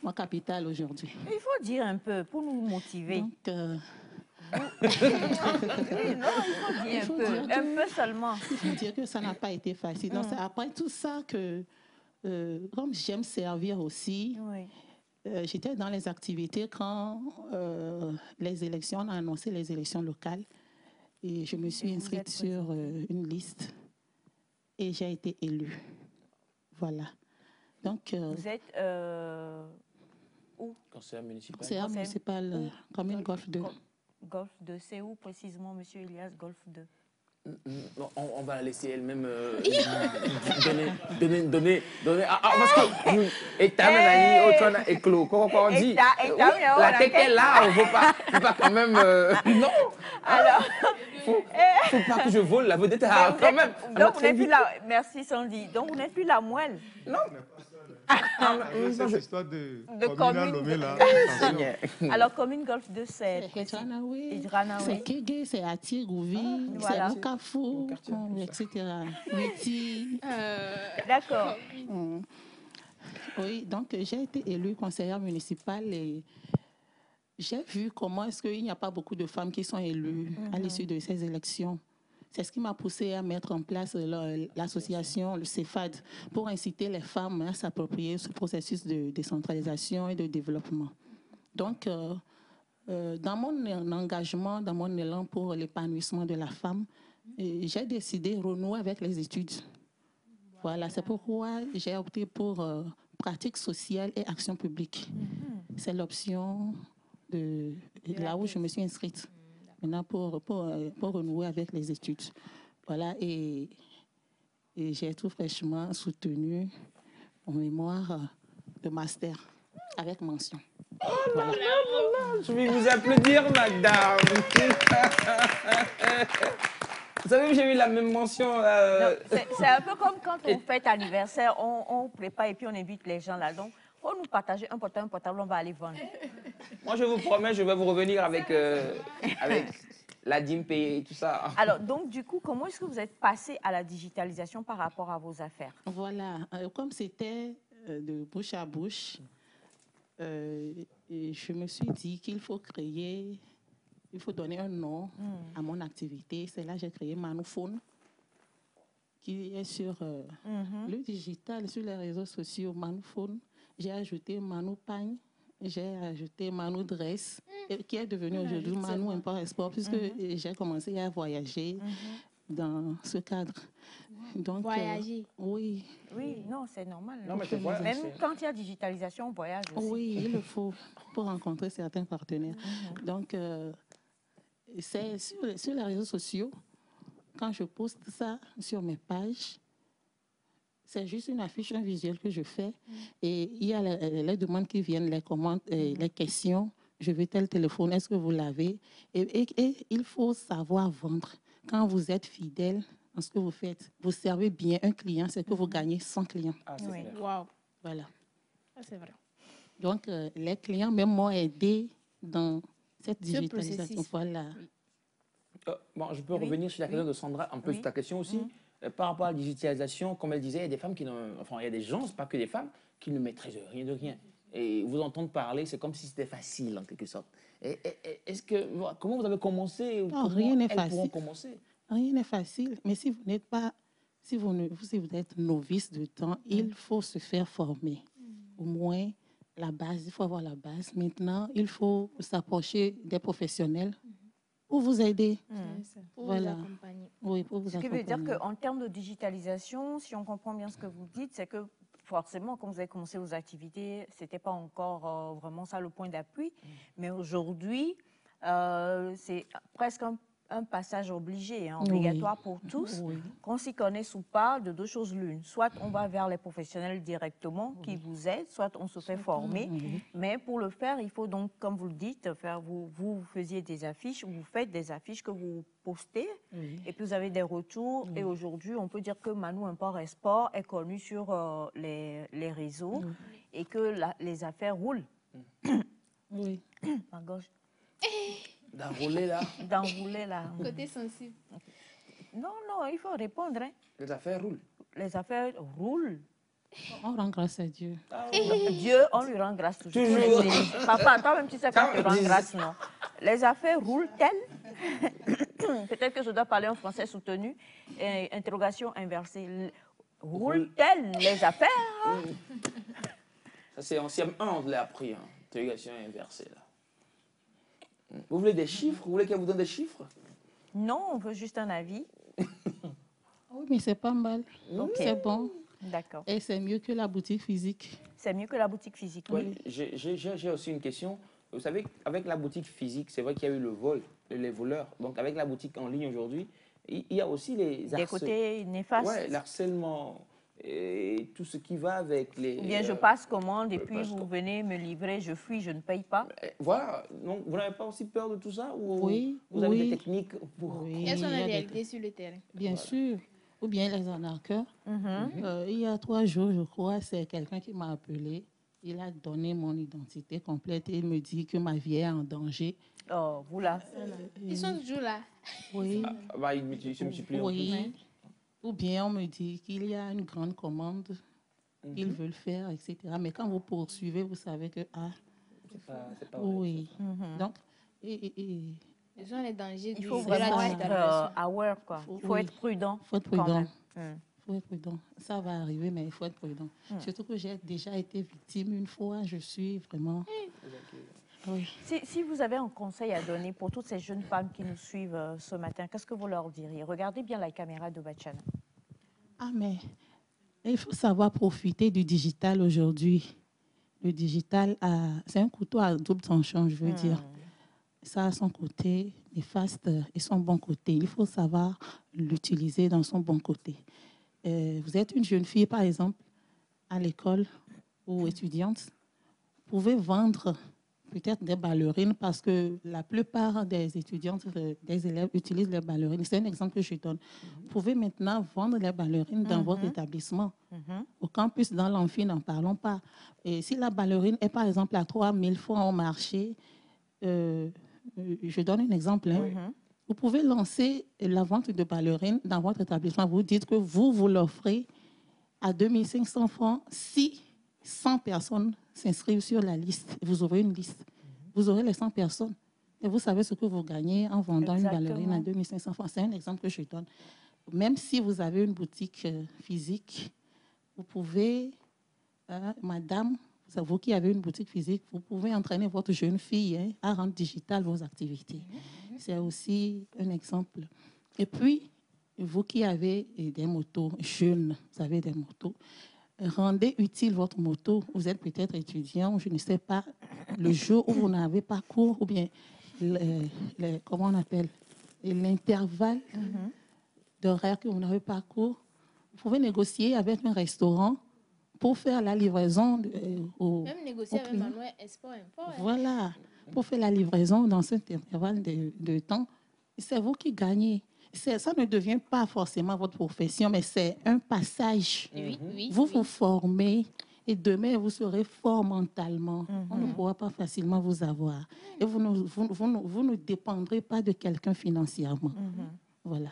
mon capital aujourd'hui. Il faut dire un peu pour nous motiver. Donc, il faut dire un peu seulement. Il faut dire que ça n'a pas été facile. Donc, c'est après tout ça que, comme j'aime servir aussi, j'étais dans les activités quand les élections, on a annoncé les élections locales. Et je me suis inscrite sur une liste et j'ai été élue. Voilà. Donc, vous êtes où? Conseiller municipal. Conseiller municipal, commune Golfe 2. Golfe 2, c'est où précisément, Monsieur Elias, Golfe 2? On va la laisser elle-même donner. Parce que État, Mélanie, Autrana et Claude, comment on dit? La tête est là, on ne faut pas quand même. Non! Alors. Faut pas que je vole la vedette quand même. Donc, vous n'êtes plus la. Merci, Sandy. Donc, vous n'êtes plus la moelle. Non. Cette histoire de commune là. Alors, commune Golfe 2, c'est Ranaoué, c'est Kégué, c'est Atigouvi, c'est Mokafou, etc. Witi. D'accord. Oui, donc j'ai été élue conseillère municipale et j'ai vu comment est-ce qu'il n'y a pas beaucoup de femmes qui sont élues à l'issue de ces élections. C'est ce qui m'a poussée à mettre en place l'association, le CEFAD, pour inciter les femmes à s'approprier ce processus de décentralisation et de développement. Donc, dans mon engagement, dans mon élan pour l'épanouissement de la femme, j'ai décidé de renouer avec les études. Voilà, c'est pourquoi j'ai opté pour pratique sociale et action publique. C'est l'option de là où je me suis inscrite. Maintenant, pour renouer avec les études. Voilà, et j'ai tout fraîchement soutenu mon mémoire de master avec mention. Voilà. Je vais vous applaudir, madame. Vous savez, j'ai eu la même mention. C'est un peu comme quand on fête anniversaire, on prépare et puis on invite les gens là. Donc, pour nous partager un portable, on va aller vendre. Moi, je vous promets, je vais vous revenir avec la dîme payée et tout ça. Alors, donc, du coup, comment est-ce que vous êtes passé à la digitalisation par rapport à vos affaires? Voilà. Comme c'était de bouche à bouche, je me suis dit qu'il faut créer, il faut donner un nom à mon activité. C'est là que j'ai créé Manophone, qui est sur le digital, sur les réseaux sociaux. Manophone. J'ai ajouté Manou Pagne, j'ai ajouté Manou Dress, qui est devenu aujourd'hui Manou Import-Export, puisque j'ai commencé à voyager dans ce cadre. Donc, voyager. Oui. Oui, non, c'est normal. Non, mais même quand il y a digitalisation, on voyage aussi. Oui, il le faut pour rencontrer certains partenaires. Donc, C'est sur les réseaux sociaux. Quand je poste ça sur mes pages, c'est juste une affiche, un visuel que je fais. Et il y a les demandes qui viennent, les commandes, les questions. Je veux tel téléphone, est-ce que vous l'avez? Et il faut savoir vendre. Quand vous êtes fidèle dans ce que vous faites, vous servez bien un client, c'est que vous gagnez 100 clients. Ah, c'est clair. Wow. Voilà. Ça, c'est vrai. Donc, les clients même m'ont aidé dans cette Ce digitalisation. processus. Voilà. Bon, je peux revenir sur la question de Sandra, un peu sur ta question aussi. Par rapport à la digitalisation, comme elle disait, il y a des femmes qui il y a des gens, c'est pas que des femmes, qui ne maîtrisent rien de rien. Et vous entendre parler, c'est comme si c'était facile en quelque sorte. Comment vous avez commencé? Non, rien n'est pourront facile. commencer? Rien n'est facile. Mais si vous n'êtes pas, si vous êtes novice de temps, il faut se faire former. Au moins la base, il faut avoir la base. Maintenant, il faut s'approcher des professionnels pour vous aider. Pour Voilà. vous accompagner. Oui, pour vous Ce qui veut dire accompagner. qu'en termes de digitalisation, si on comprend bien ce que vous dites, c'est que forcément, quand vous avez commencé vos activités, ce n'était pas encore vraiment ça le point d'appui. Mais aujourd'hui, c'est presque un passage obligé, hein, obligatoire pour tous. Oui. Qu'on s'y connaisse ou pas, de deux choses l'une. Soit on va vers les professionnels directement qui vous aident, soit on se fait former. Mais pour le faire, il faut donc, comme vous le dites, vous faisiez des affiches, vous faites des affiches que vous postez, et puis vous avez des retours. Et aujourd'hui, on peut dire que Manu Import et Sport est connu sur les réseaux et que les affaires roulent. Oui. Ma gauche. D'enrouler là. D'enrouler là. Côté sensible. Non, non, il faut répondre. Hein. Les affaires roulent. Les affaires roulent. On rend grâce à Dieu. Dieu, on lui rend grâce toujours. Toujours. Papa, toi-même, tu sais qu'on te rend Dis- grâce, non? Les affaires roulent-elles? Peut-être que je dois parler en français soutenu. Interrogation inversée. Roulent-elles les affaires? Ça, c'est en CM1, on l'a appris. Hein. Interrogation inversée. Là. Vous voulez des chiffres? Vous voulez qu'elle vous donne des chiffres? Non, on veut juste un avis. Oui, mais c'est pas mal. Ok. C'est bon. D'accord. Et c'est mieux que la boutique physique. C'est mieux que la boutique physique. Oui. J'ai aussi une question. Vous savez, avec la boutique physique, c'est vrai qu'il y a eu le vol, les voleurs. Donc, avec la boutique en ligne aujourd'hui, il y a aussi Des côtés néfastes. Ouais, l'harcèlement et tout ce qui va avec les... Ou bien je passe commande et puis vous venez me livrer, je fuis, je ne paye pas. Voilà. Donc, vous n'avez pas aussi peur de tout ça? Ou Oui, vous avez oui. des techniques pour... Oui, Elles sont il y la a des- réalité sur le terrain. Bien sûr. Ou bien les arnaqueurs. Il y a 3 jours, je crois, c'est quelqu'un qui m'a appelé. Il a donné mon identité complète et il me dit que ma vie est en danger. Oh, vous là. Ils sont toujours là. Oui. Bah, il se multiplie en plus. Oui. Ou bien on me dit qu'il y a une grande commande qu'ils veulent faire, etc. Mais quand vous poursuivez, vous savez que... C'est pas oui. Donc, Ils sont les dangers Il faut de la vraiment digitalisation. être aware, quoi. Il faut Oui. être prudent. il faut être quand prudent. même. Il faut être prudent. Ça va arriver, mais il faut être prudent. Surtout que j'ai déjà été victime une fois. Je suis vraiment... Oui. Si vous avez un conseil à donner pour toutes ces jeunes femmes qui nous suivent ce matin, qu'est-ce que vous leur diriez? Regardez bien la caméra de Bachana. Ah, mais il faut savoir profiter du digital aujourd'hui. Le digital, c'est un couteau à double tranchant, je veux dire. Ça a son côté néfaste et son bon côté. Il faut savoir l'utiliser dans son bon côté. Vous êtes une jeune fille, par exemple, à l'école ou étudiante, vous pouvez vendre peut-être des ballerines parce que la plupart des étudiantes, des élèves utilisent les ballerines. C'est un exemple que je donne. Vous pouvez maintenant vendre les ballerines dans votre établissement. Au campus, dans l'amphi, n'en parlons pas. Et si la ballerine est par exemple à 3 000 francs au marché, je donne un exemple. Hein. Vous pouvez lancer la vente de ballerines dans votre établissement. Vous dites que vous l'offrez à 2 500 francs si 100 personnes s'inscrivent sur la liste. Vous aurez une liste. Vous aurez les 100 personnes. Et vous savez ce que vous gagnez en vendant une ballerine à 2 500 francs. C'est un exemple que je donne. Même si vous avez une boutique physique, vous pouvez, madame, vous qui avez une boutique physique, vous pouvez entraîner votre jeune fille à rendre digital vos activités. C'est aussi un exemple. Et puis, vous qui avez des motos jeunes, vous avez des motos, rendez utile votre moto. Vous êtes peut-être étudiant, je ne sais pas, le jour où vous n'avez pas cours, ou bien comment on appelle, l'intervalle d'horaire que vous n'avez pas cours, vous pouvez négocier avec un restaurant pour faire la livraison Même négocier avec Manuel Export Import. Voilà, pour faire la livraison dans cet intervalle de temps, c'est vous qui gagnez. Ça ne devient pas forcément votre profession, mais c'est un passage. Vous vous formez et demain, vous serez fort mentalement. On ne pourra pas facilement vous avoir. Et vous ne dépendrez pas de quelqu'un financièrement. Voilà.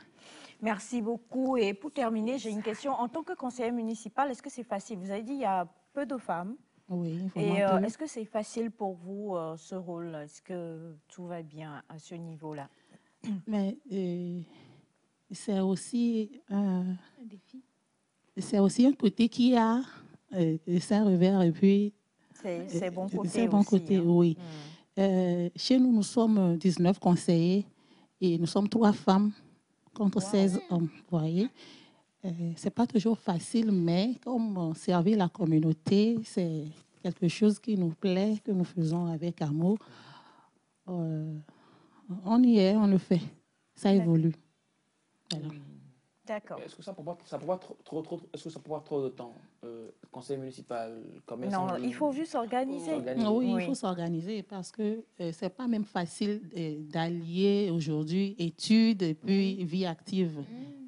Merci beaucoup. Et pour terminer, j'ai une question. En tant que conseiller municipal, est-ce que c'est facile? Vous avez dit qu'il y a peu de femmes. Oui. Et est-ce que c'est facile pour vous, ce rôle? Est-ce que tout va bien à ce niveau-là? Mais c'est aussi un défi. C'est aussi un côté qui a ses revers et puis... C'est bon côté c'est bon aussi, côté, hein. oui. Chez nous, nous sommes 19 conseillers et nous sommes 3 femmes contre 16 hommes, vous voyez. Ce n'est pas toujours facile, mais comme servir la communauté, c'est quelque chose qui nous plaît, que nous faisons avec amour. On y est, on le fait. Ça évolue. Voilà. D'accord. Est-ce que ça ne prend pas trop de temps, conseil municipal, commerce? Non, il faut juste s'organiser. Oui, il faut s'organiser parce que ce n'est pas même facile d'allier aujourd'hui études et puis vie active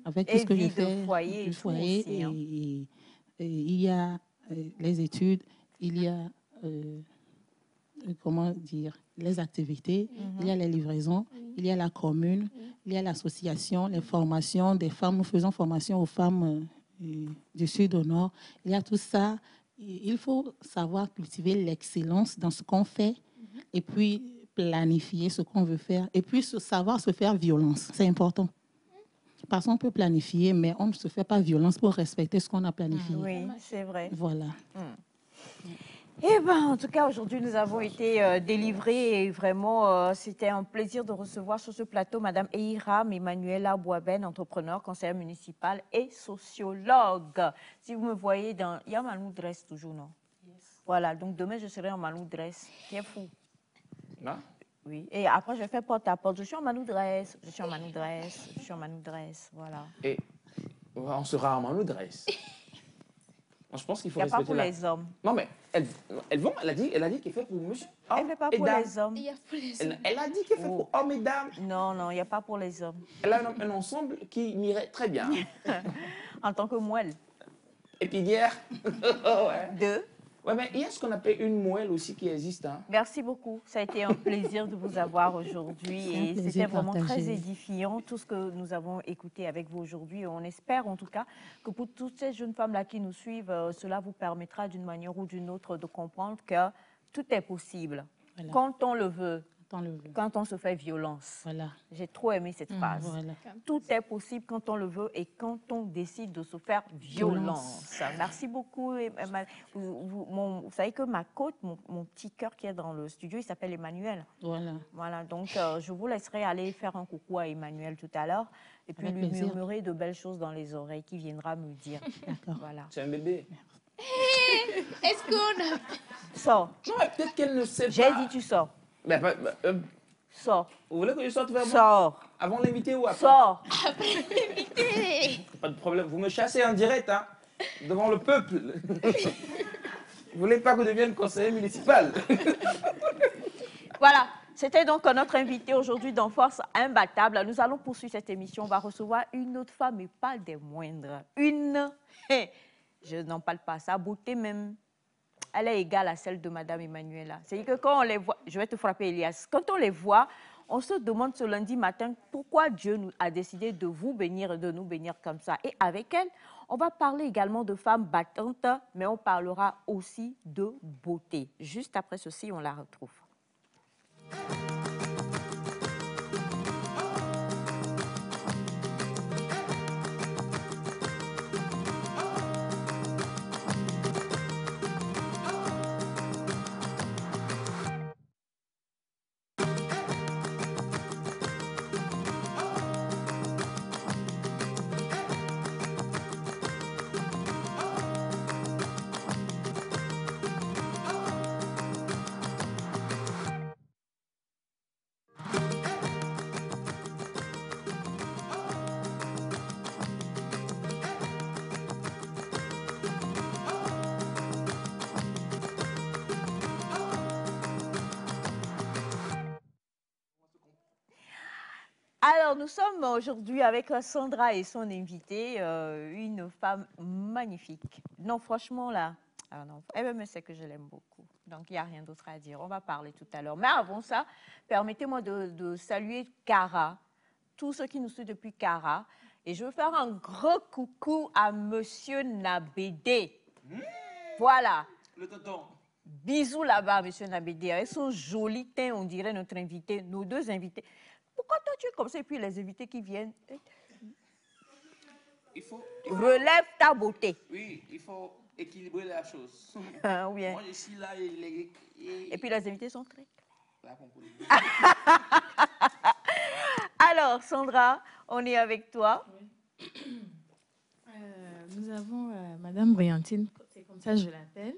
avec tout ce que je fais. Du foyer aussi, hein. Et il y a les études, il y a comment dire, les activités, il y a les livraisons, il y a la commune, il y a l'association, les formations des femmes. Nous faisons formation aux femmes du sud au nord. Il y a tout ça. Il faut savoir cultiver l'excellence dans ce qu'on fait et puis planifier ce qu'on veut faire et puis savoir se faire violence. C'est important. Parce qu'on peut planifier, mais on ne se fait pas violence pour respecter ce qu'on a planifié. Oui, c'est vrai. Voilà. Eh bien, en tout cas, aujourd'hui, nous avons été délivrés et vraiment, c'était un plaisir de recevoir sur ce plateau Madame Eiram Emmanuela Boaben, entrepreneur, conseillère municipale et sociologue. Si vous me voyez dans... Il y a Malou Dress toujours, non? Yes. Voilà, donc demain, je serai en Malou Dress. Bien fou. Non? Oui, et après, je fais porte à porte. Je suis en Malou Dress, je suis en Malou Dress, je suis en Malou Dress, voilà. Et on sera en Malou Dress. Je pense qu'il faut respecter. Il n'y a pas pour les hommes. Non, mais elle a dit qu'elle fait pour monsieur. Elle ne fait pas pour les hommes. Elle a dit qu'elle fait pour hommes et dames. Non, il n'y a pas pour les hommes. Elle a un ensemble qui m'irait très bien. En tant que moelle. Et puis hier. Deux. Ouais, mais il y a ce qu'on appelle une moelle aussi qui existe. Hein. Merci beaucoup. Ça a été un plaisir de vous avoir aujourd'hui et c'était vraiment très édifiant tout ce que nous avons écouté avec vous aujourd'hui. On espère en tout cas que pour toutes ces jeunes femmes-là qui nous suivent, cela vous permettra d'une manière ou d'une autre de comprendre que tout est possible quand on le veut. Quand on se fait violence. Voilà. J'ai trop aimé cette phrase. Voilà. Tout est possible quand on le veut et quand on décide de se faire violence. Merci beaucoup. Vous savez que ma côte, mon petit cœur qui est dans le studio, il s'appelle Emmanuel. Voilà. Donc, je vous laisserai aller faire un coucou à Emmanuel tout à l'heure et puis lui murmurer de belles choses dans les oreilles qu'il viendra me dire. Voilà. C'est un bébé. Est-ce qu'on a... Sors. Non, peut-être qu'elle ne sait pas. J'ai dit tu sors. Sors. Vous voulez que je sorte vers moi? Sors. Avant l'invité ou après? Sors. Après l'invité. Pas de problème. Vous me chassez en direct, hein, devant le peuple. Vous voulez pas que je devienne conseiller municipal? Voilà. C'était donc notre invité aujourd'hui dans Force Imbattable. Nous allons poursuivre cette émission. On va recevoir une autre femme, et pas des moindres. Je n'en parle pas, sa beauté même. Elle est égale à celle de Madame Emmanuela. C'est-à-dire que quand on les voit, je vais te frapper Elias, quand on les voit, on se demande ce lundi matin pourquoi Dieu a décidé de vous bénir et de nous bénir comme ça. Et avec elle, on va parler également de femmes battantes, mais on parlera aussi de beauté. Juste après ceci, on la retrouve. Alors, nous sommes aujourd'hui avec Sandra et son invitée, une femme magnifique. Non, franchement, là, ah non, elle sait que je l'aime beaucoup. Donc, il n'y a rien d'autre à dire. On va parler tout à l'heure. Mais avant ça, permettez-moi de saluer Cara, tous ceux qui nous suivent depuis Cara. Et je veux faire un gros coucou à Monsieur Nabédé. Voilà. Le tonton. Bisous là-bas, Monsieur Nabédé. Avec son joli teint, on dirait notre invité, nos deux invités. Pourquoi toi tu es comme ça et puis les invités qui viennent? Il faut, Relève ta beauté. oui, il faut équilibrer la chose. Ah, oui. Moi, je suis là Et puis les invités sont très là, compris. Alors, Sandra, on est avec toi. Nous avons Madame Briantine, c'est comme ça que je l'appelle.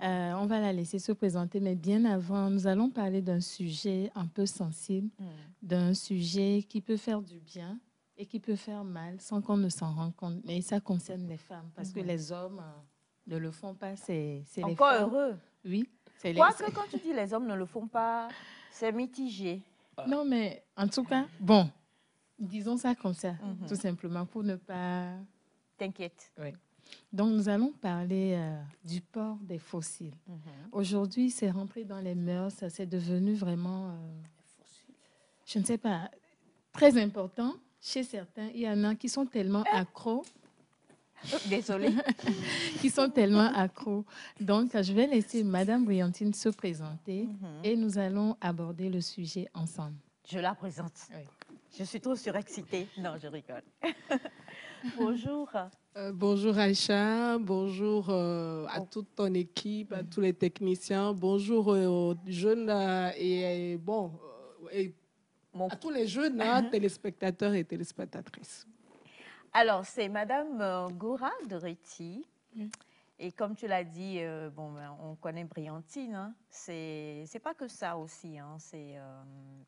On va la laisser se présenter, mais bien avant, nous allons parler d'un sujet un peu sensible, d'un sujet qui peut faire du bien et qui peut faire mal sans qu'on ne s'en rende compte. Mais ça concerne les femmes, parce que les hommes ne le font pas, c'est les Encore femmes. heureux. Oui. Quoique quand tu dis les hommes ne le font pas, c'est mitigé. Non, mais en tout cas, bon, disons ça comme ça, tout simplement, pour ne pas... T'inquiète. Oui. Donc, nous allons parler du port des fossiles. Aujourd'hui, c'est rentré dans les mœurs, ça c'est devenu vraiment, je ne sais pas, très important. Chez certains, il y en a qui sont tellement accros. Désolée. Qui sont tellement accros. Donc, je vais laisser Madame Briantine se présenter et nous allons aborder le sujet ensemble. Je la présente. Oui. Je suis trop surexcitée. Non, je rigole. Bonjour. Bonjour Aïcha, bonjour à toute ton équipe, à tous les techniciens, bonjour aux jeunes et à tous les jeunes téléspectateurs et téléspectatrices. Alors, c'est Madame Goura Doretti. Et comme tu l'as dit, on connaît Briantine. Hein. C'est pas que ça aussi. Hein.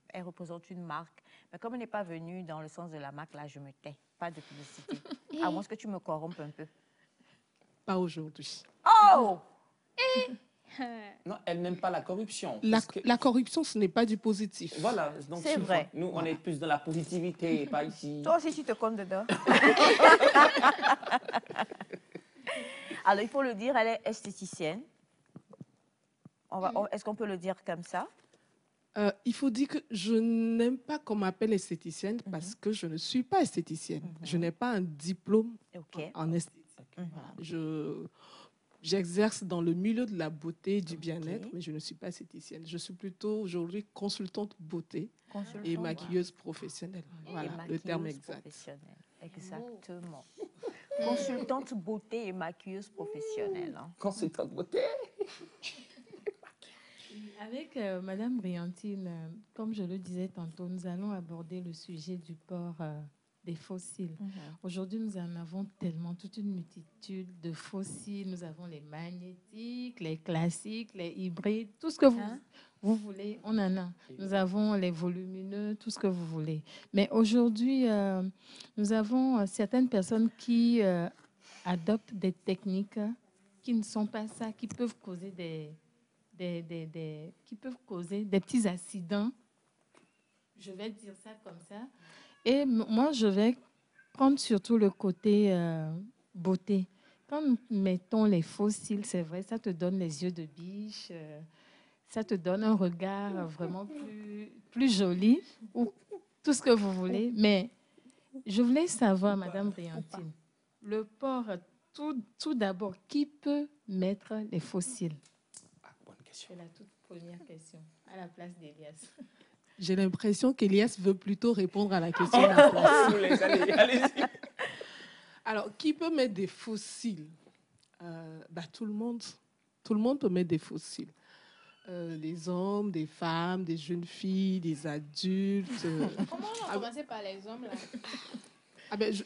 Elle représente une marque. Mais comme elle n'est pas venue dans le sens de la marque, là, je me tais. Pas de publicité. À moins que tu me corrompes un peu. Pas aujourd'hui. Oh! Non, elle n'aime pas la corruption. La corruption, ce n'est pas du positif. Voilà, donc c'est vrai. Nous, on est plus dans la positivité, pas ici. Toi aussi, tu te comptes dedans. Alors, il faut le dire, elle est esthéticienne. Est-ce qu'on peut le dire comme ça? Il faut dire que je n'aime pas qu'on m'appelle esthéticienne parce que je ne suis pas esthéticienne. Je n'ai pas un diplôme en esthétique. Voilà. J'exerce dans le milieu de la beauté et du bien-être, mais je ne suis pas esthéticienne. Je suis plutôt aujourd'hui consultante beauté et maquilleuse professionnelle. Voilà, le terme exact. Exactement. Consultante beauté et maquilleuse professionnelle. Hein. Consultante beauté. Avec Madame Briantine, comme je le disais tantôt, nous allons aborder le sujet du port des fossiles. Aujourd'hui, nous en avons tellement, toute une multitude de fossiles. Nous avons les magnétiques, les classiques, les hybrides, tout ce que vous voulez, on en a. Nous avons les volumineux, tout ce que vous voulez. Mais aujourd'hui, nous avons certaines personnes qui adoptent des techniques qui ne sont pas ça, qui peuvent causer qui peuvent causer des petits accidents. Je vais dire ça comme ça. Et moi, je vais prendre surtout le côté beauté. Quand nous mettons les fossiles, c'est vrai, ça te donne les yeux de biche, ça te donne un regard vraiment plus joli, ou tout ce que vous voulez. Mais je voulais savoir, Madame Briantine, le port, tout d'abord, qui peut mettre les fossiles? Bonne question. C'est la toute première question, à la place d'Elias. J'ai l'impression qu'Elias veut plutôt répondre à la question. de la place. Allez-y. Alors, qui peut mettre des fossiles? Tout le monde. Tout le monde peut mettre des fossiles. Les hommes, des femmes, des jeunes filles, des adultes. Comment on va commencer par les hommes, là?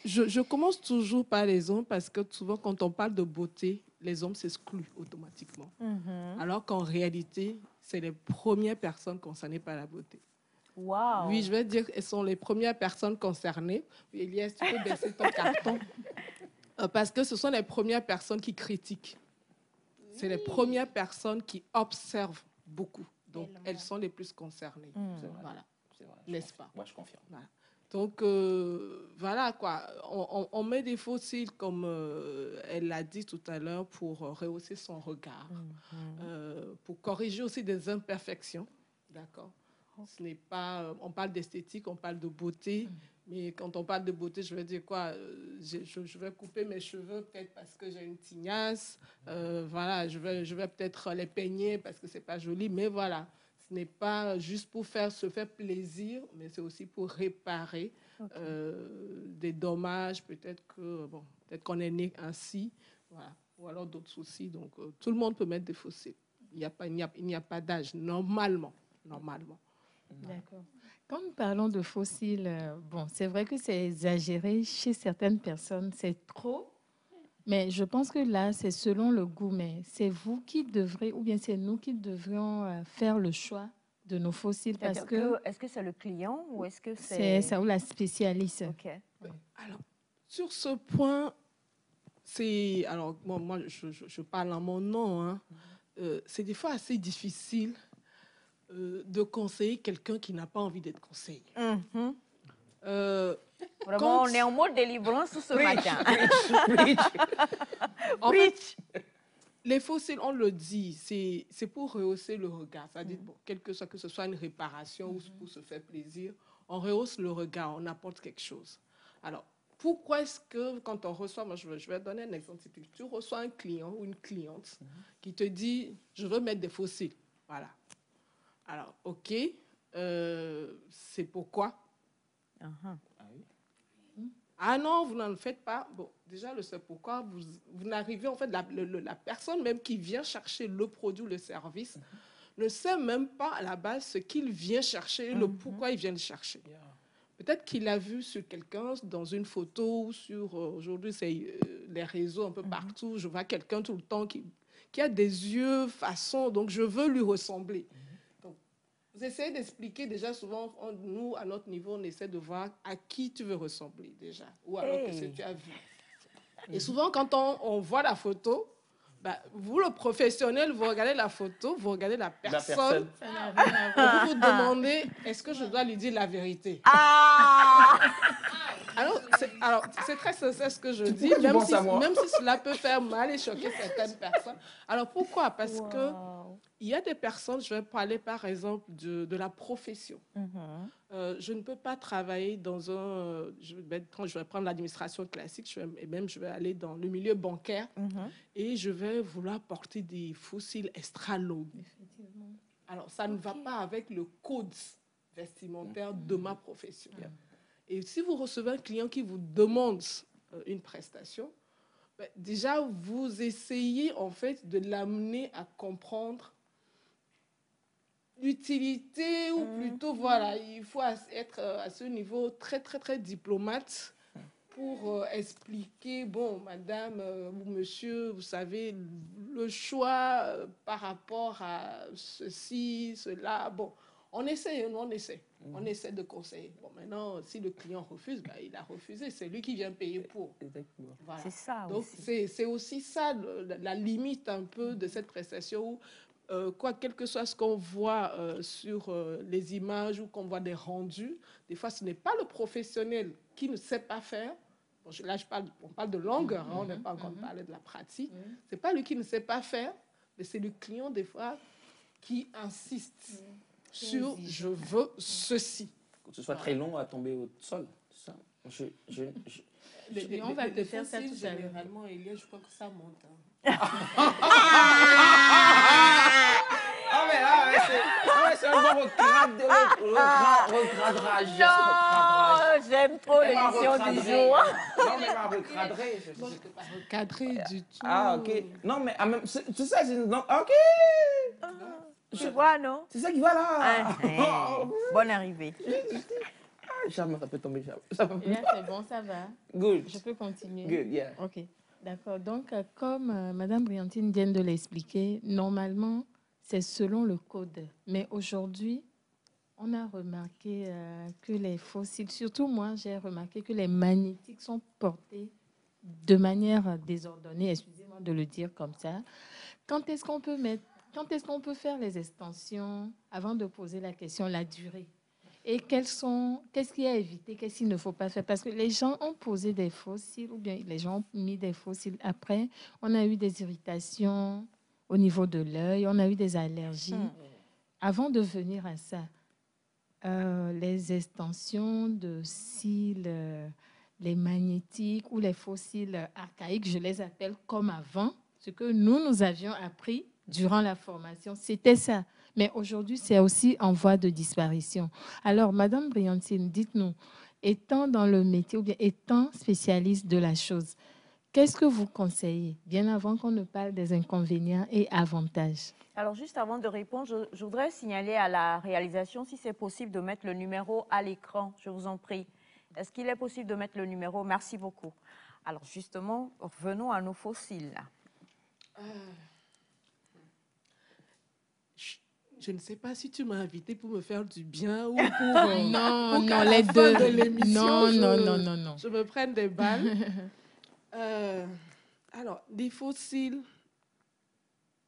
Je commence toujours par les hommes parce que souvent, quand on parle de beauté, les hommes s'excluent automatiquement. Alors qu'en réalité, c'est les premières personnes concernées par la beauté. Wow. Oui, je vais dire qu'elles sont les premières personnes concernées. Elias, tu peux baisser ton carton. Parce que ce sont les premières personnes qui critiquent. C'est les premières personnes qui observent beaucoup. Donc, elles sont les plus concernées. C'est vrai. Voilà. C'est vrai. N'est-ce pas? Moi, je confirme. Voilà. Donc, voilà, quoi. On met des fossiles, comme elle l'a dit tout à l'heure, pour rehausser son regard, pour corriger aussi des imperfections. D'accord. Ce n'est pas... on parle d'esthétique, on parle de beauté, mais quand on parle de beauté, je veux dire quoi? Je vais couper mes cheveux peut-être parce que j'ai une tignasse. Voilà, je vais peut-être les peigner parce que c'est pas joli, mais voilà. Ce n'est pas juste pour se faire plaisir, mais c'est aussi pour réparer des dommages. Peut-être qu'on est né ainsi, voilà. Ou alors d'autres soucis. Donc, tout le monde peut mettre des fossiles. Il n'y a pas d'âge, normalement. D'accord. Quand nous parlons de fossiles, c'est vrai que c'est exagéré chez certaines personnes, c'est trop. Mais je pense que là, c'est selon le goût. Mais c'est vous qui devrez, ou bien c'est nous qui devrions faire le choix de nos fossiles. Parce que est-ce que c'est le client ou est-ce que c'est ça ou la spécialiste? OK. Alors, sur ce point, c'est... Alors, moi, je parle en mon nom. Hein. C'est des fois assez difficile de conseiller quelqu'un qui n'a pas envie d'être conseillé. Vraiment, on est en mode délivrance ce matin. Preach. Les fossiles, on le dit, c'est pour rehausser le regard. C'est-à-dire, que ce soit une réparation ou pour se faire plaisir, on rehausse le regard, on apporte quelque chose. Alors, pourquoi est-ce que quand on reçoit, moi je vais donner un exemple typique, tu reçois un client ou une cliente qui te dit, je veux mettre des fossiles. Voilà. Alors, OK, c'est pourquoi? Ah non, vous n'en faites pas. Bon, déjà, le c'est pourquoi, vous n'arrivez, en fait, la personne même qui vient chercher le produit ou le service ne sait même pas à la base ce qu'il vient chercher, le pourquoi il vient le chercher. Peut-être qu'il a vu sur quelqu'un, dans une photo, ou sur, aujourd'hui, c'est les réseaux un peu partout, je vois quelqu'un tout le temps qui a des yeux, façon, donc je veux lui ressembler. Vous essayez d'expliquer déjà souvent, nous, à notre niveau, on essaie de voir à qui tu veux ressembler déjà, ou alors qu'est-ce que tu as vu. Et souvent, quand on voit la photo, vous, le professionnel, vous regardez la photo, vous regardez la personne. Et vous vous demandez, est-ce que je dois lui dire la vérité? Alors, c'est très sincère ce que je dis, même si cela peut faire mal et choquer certaines personnes. Alors, pourquoi? Parce que il y a des personnes, je vais parler par exemple de la profession. Je ne peux pas travailler dans un... je vais prendre l'administration classique, je vais aller dans le milieu bancaire et je vais vouloir porter des fossiles extra longs. Alors, ça ne va pas avec le code vestimentaire de ma profession. Et si vous recevez un client qui vous demande une prestation, déjà, vous essayez en fait de l'amener à comprendre l'utilité, ou plutôt, voilà, il faut être à ce niveau très, très, très diplomate pour expliquer, bon, madame ou monsieur, vous savez, le choix par rapport à ceci, cela, bon, on essaie de conseiller. Bon, maintenant, si le client refuse, il a refusé, c'est lui qui vient payer pour. Voilà. C'est ça. Donc, c'est aussi ça, la limite un peu de cette prestation où, quel que soit ce qu'on voit sur les images ou qu'on voit des rendus, des fois, ce n'est pas le professionnel qui ne sait pas faire. Bon, là, on parle de longueur, on n'est pas encore parlé de la pratique. Ce n'est pas lui qui ne sait pas faire, mais c'est le client, des fois, qui insiste sur « je veux ceci ». Que ce soit très long à tomber au sol. Ça. On va te faire ça tout à l'heure. Généralement, Elia, je crois que ça monte. C'est un bon recadrage. Non, j'aime trop l'émission du jour. Non, mais pas recadrer. Pas recadrer du tout. Ah, OK. Non, mais c'est ça. OK. Tu vois, non? C'est ça qui va là. Bonne arrivée. Jamais ça peut tomber. Là, c'est bon, ça va. Good. Je peux continuer. Good, yeah. OK. D'accord. Donc, comme Madame Briantine vient de l'expliquer, normalement, c'est selon le code. Mais aujourd'hui, on a remarqué que les fossiles, surtout moi, j'ai remarqué que les magnétiques sont portés de manière désordonnée, excusez-moi de le dire comme ça. Quand est-ce qu'on peut faire les extensions avant de poser la question, la durée? Et qu'est-ce qu'il y a à éviter, qu'est-ce qu'il ne faut pas faire? Parce que les gens ont posé des fossiles ou bien les gens ont mis des fossiles. Après, on a eu des irritations au niveau de l'œil, on a eu des allergies. Avant de venir à ça, les extensions de cils, les magnétiques ou les fossiles archaïques, je les appelle comme avant, ce que nous avions appris durant la formation, c'était ça. Mais aujourd'hui, c'est aussi en voie de disparition. Alors, Madame Briantine, dites-nous, étant dans le métier ou bien étant spécialiste de la chose, qu'est-ce que vous conseillez, bien avant qu'on ne parle des inconvénients et avantages? Alors, juste avant de répondre, je voudrais signaler à la réalisation si c'est possible de mettre le numéro à l'écran, je vous en prie. Est-ce qu'il est possible de mettre le numéro? Merci beaucoup. Alors, justement, revenons à nos fossiles. Je ne sais pas si tu m'as invité pour me faire du bien ou pour non, pour les deux. De l'émission, non. Je me prenne des balles. Alors, des fossiles,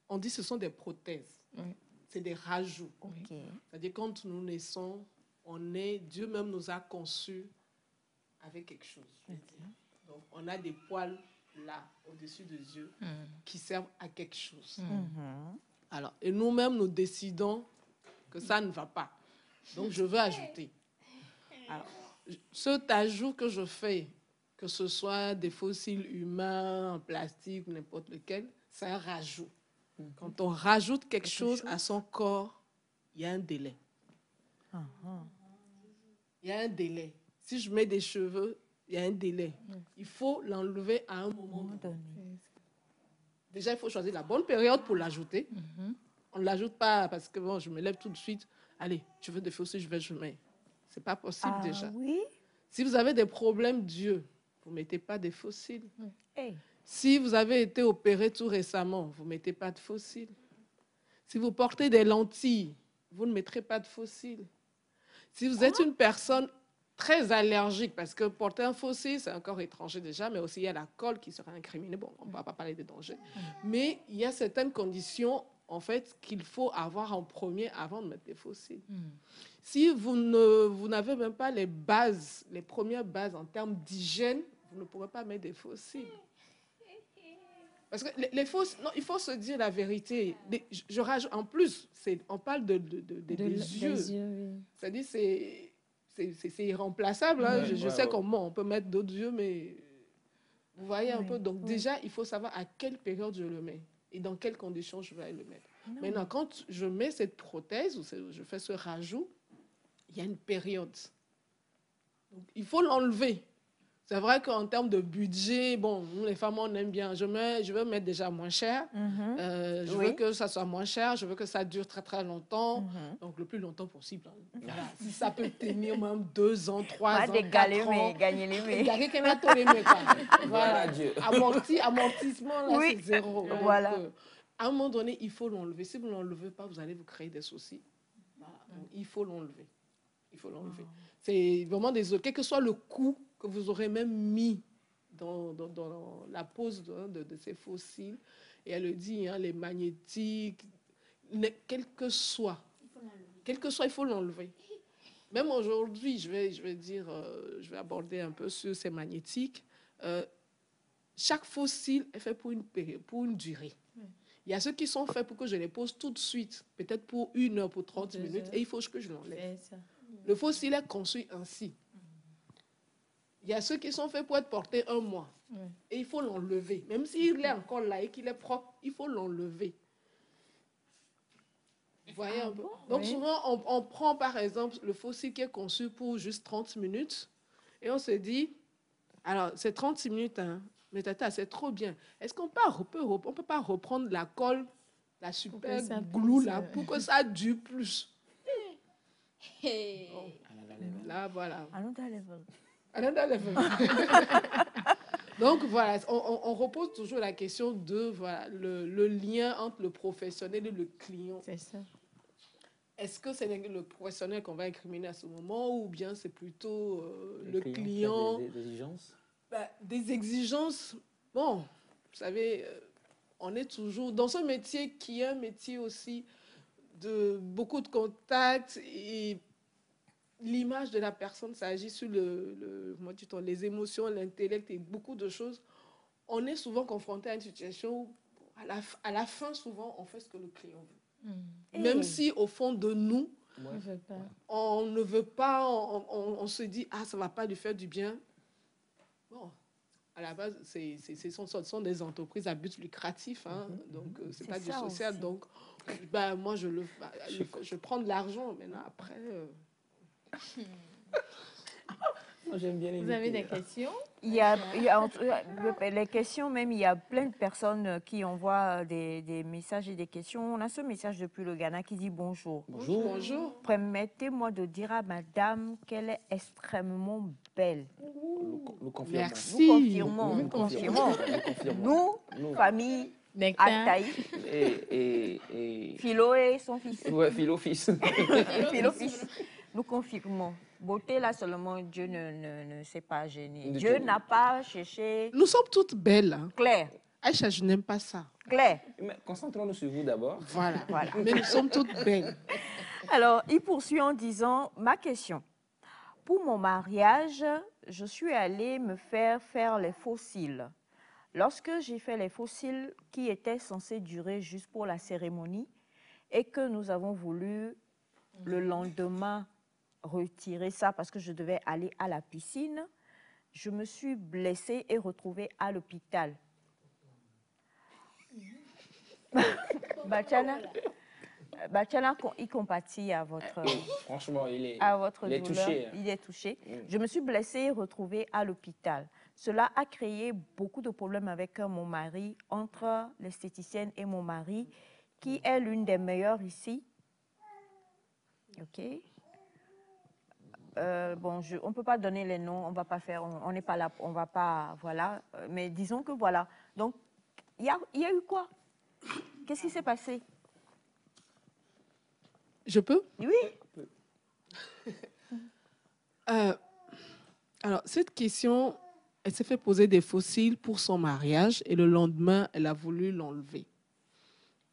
on dit que ce sont des prothèses. Oui. C'est des rajouts. Okay. C'est-à-dire quand nous naissons, Dieu même nous a conçus avec quelque chose. Okay. Donc, on a des poils là, au-dessus des yeux, qui servent à quelque chose. Alors, et nous-mêmes, nous décidons que ça ne va pas. Donc, je veux ajouter. Alors, cet ajout que je fais, que ce soit des fossiles humains, en plastique, n'importe lequel, c'est un rajout. Quand on rajoute quelque chose à son corps, il y a un délai. Il y a un délai. Si je mets des cheveux, il y a un délai. Il faut l'enlever à un moment donné. Déjà, il faut choisir la bonne période pour l'ajouter. On ne l'ajoute pas parce que bon, je me lève tout de suite. Allez, tu veux des fossiles, je mets. Ce n'est pas possible déjà. Oui? Si vous avez des problèmes d'yeux, vous ne mettez pas des fossiles. Si vous avez été opéré tout récemment, vous ne mettez pas de fossiles. Si vous portez des lentilles, vous ne mettrez pas de fossiles. Si vous êtes une personne très allergique, parce que porter un fossile, c'est encore étranger déjà, mais aussi il y a la colle qui sera incriminée. Bon, on ne va pas parler des dangers. Mais il y a certaines conditions, en fait, qu'il faut avoir en premier avant de mettre des fossiles. Si vous n'avez même pas les bases, les premières bases en termes d'hygiène, vous ne pourrez pas mettre des fossiles. Parce que les fossiles, non, il faut se dire la vérité. Je rajoute, en plus, on parle des yeux. Oui. C'est-à-dire, c'est irremplaçable. Hein. Je sais comment on peut mettre d'autres yeux, mais vous voyez un peu. Donc déjà, il faut savoir à quelle période je le mets et dans quelles conditions je vais le mettre. Maintenant, quand je mets cette prothèse ou je fais ce rajout, il y a une période. Donc, il faut l'enlever. C'est vrai qu'en termes de budget, bon, nous les femmes, on aime bien. Je veux mettre déjà moins cher. Je veux que ça soit moins cher. Je veux que ça dure très, très longtemps. Donc, le plus longtemps possible. Voilà. Si ça peut tenir même 2 ans, 3 ans, 4 ans. Gagner les mets. Voilà. Amortissement, là, c'est zéro. Voilà. Donc, à un moment donné, il faut l'enlever. Si vous ne l'enlevez pas, vous allez vous créer des soucis. Voilà. Donc, il faut l'enlever. Il faut l'enlever. C'est vraiment désolé. Quel que soit le coût que vous aurez même mis dans la pose de ces fossiles. Et elle le dit, hein, les magnétiques, quel que soit, il faut l'enlever. Même aujourd'hui, je vais aborder un peu sur ces magnétiques. Chaque fossile est fait pour une période, pour une durée. Il y a ceux qui sont faits pour que je les pose tout de suite, peut-être pour 1 heure, pour 30 minutes, et il faut que je l'enlève. Le fossile est conçu ainsi. Il y a ceux qui sont faits pour être portés 1 mois. Et il faut l'enlever. Même s'il est encore là et qu'il est propre, il faut l'enlever. Vous voyez un peu? Donc souvent, on prend par exemple le fossile qui est conçu pour juste 30 minutes et on se dit, alors c'est 36 minutes, hein, mais tata, c'est trop bien. Est-ce qu'on peut pas reprendre la colle, la super glue là, pour que ça dure plus? Là, voilà. Another level. Donc, voilà, on repose toujours la question de le lien entre le professionnel et le client. C'est ça. Est-ce que c'est le professionnel qu'on va incriminer à ce moment ou bien c'est plutôt le client des exigences? Des exigences, bon, vous savez, on est toujours dans ce métier qui est un métier aussi de beaucoup de contacts et l'image de la personne, ça agit sur les émotions, l'intellect et beaucoup de choses. On est souvent confronté à une situation où, à la fin, souvent, on fait ce que le client veut. Même si, au fond de nous, on ne veut pas, on se dit, ah, ça ne va pas lui faire du bien. Bon, à la base, ce sont des entreprises à but lucratif, hein, donc c'est pas du social. Aussi. Donc, moi, je prends de l'argent, maintenant, après... J'aime bien les Vous avez des questions? Il y a les questions, même, il y a plein de personnes qui envoient des messages et des questions. On a ce message depuis le Ghana qui dit bonjour. Bonjour. Bonjour. Permettez-moi de dire à madame qu'elle est extrêmement belle. Nous confirmons. Merci. Nous confirmons. Nous, famille Altaï, et Philo et son fils. Ouais, Philo fils. Philo fils. Nous confirmons. Beauté, là seulement, Dieu ne s'est pas gêné. Dieu n'a pas cherché... Nous sommes toutes belles. Hein. Claire. Aïcha, je n'aime pas ça. Claire. Mais concentrons-nous sur vous d'abord. Voilà. Mais nous sommes toutes belles. Alors, il poursuit en disant, ma question. Pour mon mariage, je suis allée me faire les fossiles. Lorsque j'ai fait les fossiles qui étaient censés durer juste pour la cérémonie et que nous avons voulu le lendemain retirer ça parce que je devais aller à la piscine, je me suis blessée et retrouvée à l'hôpital. Bachana, il compatit à votre, franchement, il est douleur. Touché. Il est touché. Je me suis blessée et retrouvée à l'hôpital. Cela a créé beaucoup de problèmes avec mon mari, entre l'esthéticienne et mon mari, qui est l'une des meilleures ici. OK. On ne peut pas donner les noms, on va pas faire, on n'est pas là, on va pas, voilà. Mais disons que voilà. Donc, il y a eu quoi? Qu'est-ce qui s'est passé? Je peux? Oui. Alors, cette question, elle s'est fait poser des fossiles pour son mariage et le lendemain, elle a voulu l'enlever.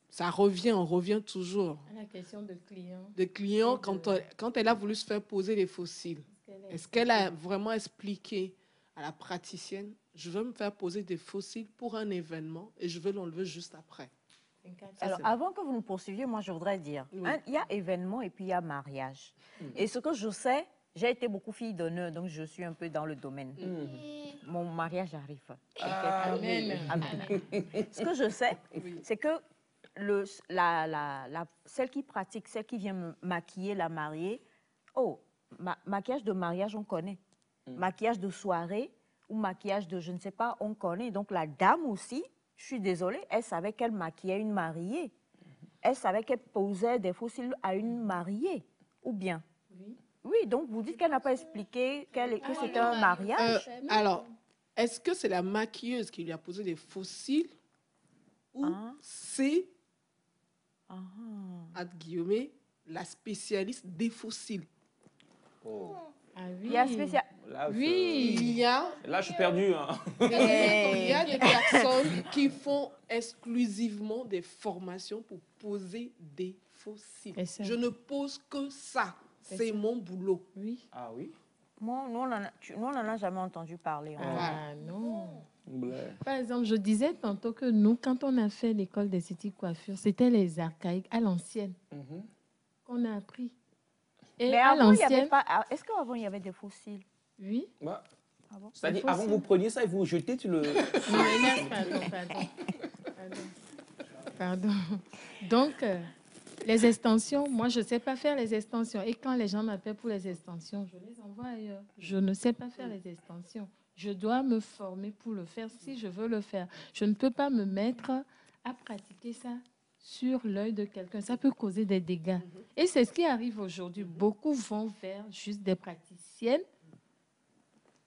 Ça revient, on revient toujours. À la question de client. De client, quand elle a voulu se faire poser les fossiles, est-ce qu'elle a vraiment expliqué à la praticienne, je veux me faire poser des fossiles pour un événement et je veux l'enlever juste après? Alors, avant que vous nous poursuiviez, moi, je voudrais dire, il y a événement et puis il y a mariage. Et ce que je sais, j'ai été beaucoup fille d'honneur, donc je suis un peu dans le domaine. Mon mariage arrive. Amen. Ce que je sais, c'est que celle qui pratique, celle qui vient me maquiller la mariée, maquillage de mariage, on connaît. Maquillage de soirée ou maquillage de je ne sais pas, on connaît. Donc la dame aussi, je suis désolée, elle savait qu'elle maquillait une mariée. Elle savait qu'elle posait des fossiles à une mariée. Ou bien? Oui, donc vous dites qu'elle n'a pas expliqué que c'était un mariage. Alors, est-ce que c'est la maquilleuse qui lui a posé des fossiles ou c'est, entre guillemets, la spécialiste des fossiles? Ah oui. Il y a Là, je suis perdu. Hein. Il y a des personnes qui font exclusivement des formations pour poser des fossiles. Je ne pose que ça. C'est mon boulot. Oui. Ah oui? Nous, on n'en a jamais entendu parler. Ah non. Par exemple, je disais tantôt que nous, quand on a fait l'école d'esthétique coiffure, c'était les archaïques à l'ancienne qu'on a appris. Et mais avant, il n'y avait pas... Est-ce qu'avant, il y avait des fossiles? Oui. Bah, c'est-à-dire, avant, vous preniez ça et vous jetez, tu le... Pardon. Donc, les extensions, moi, je ne sais pas faire les extensions. Et quand les gens m'appellent pour les extensions, je les envoie ailleurs. Je ne sais pas faire les extensions. Je dois me former pour le faire si je veux le faire. Je ne peux pas me mettre à pratiquer ça sur l'œil de quelqu'un. Ça peut causer des dégâts. Et c'est ce qui arrive aujourd'hui. Beaucoup vont vers juste des praticiennes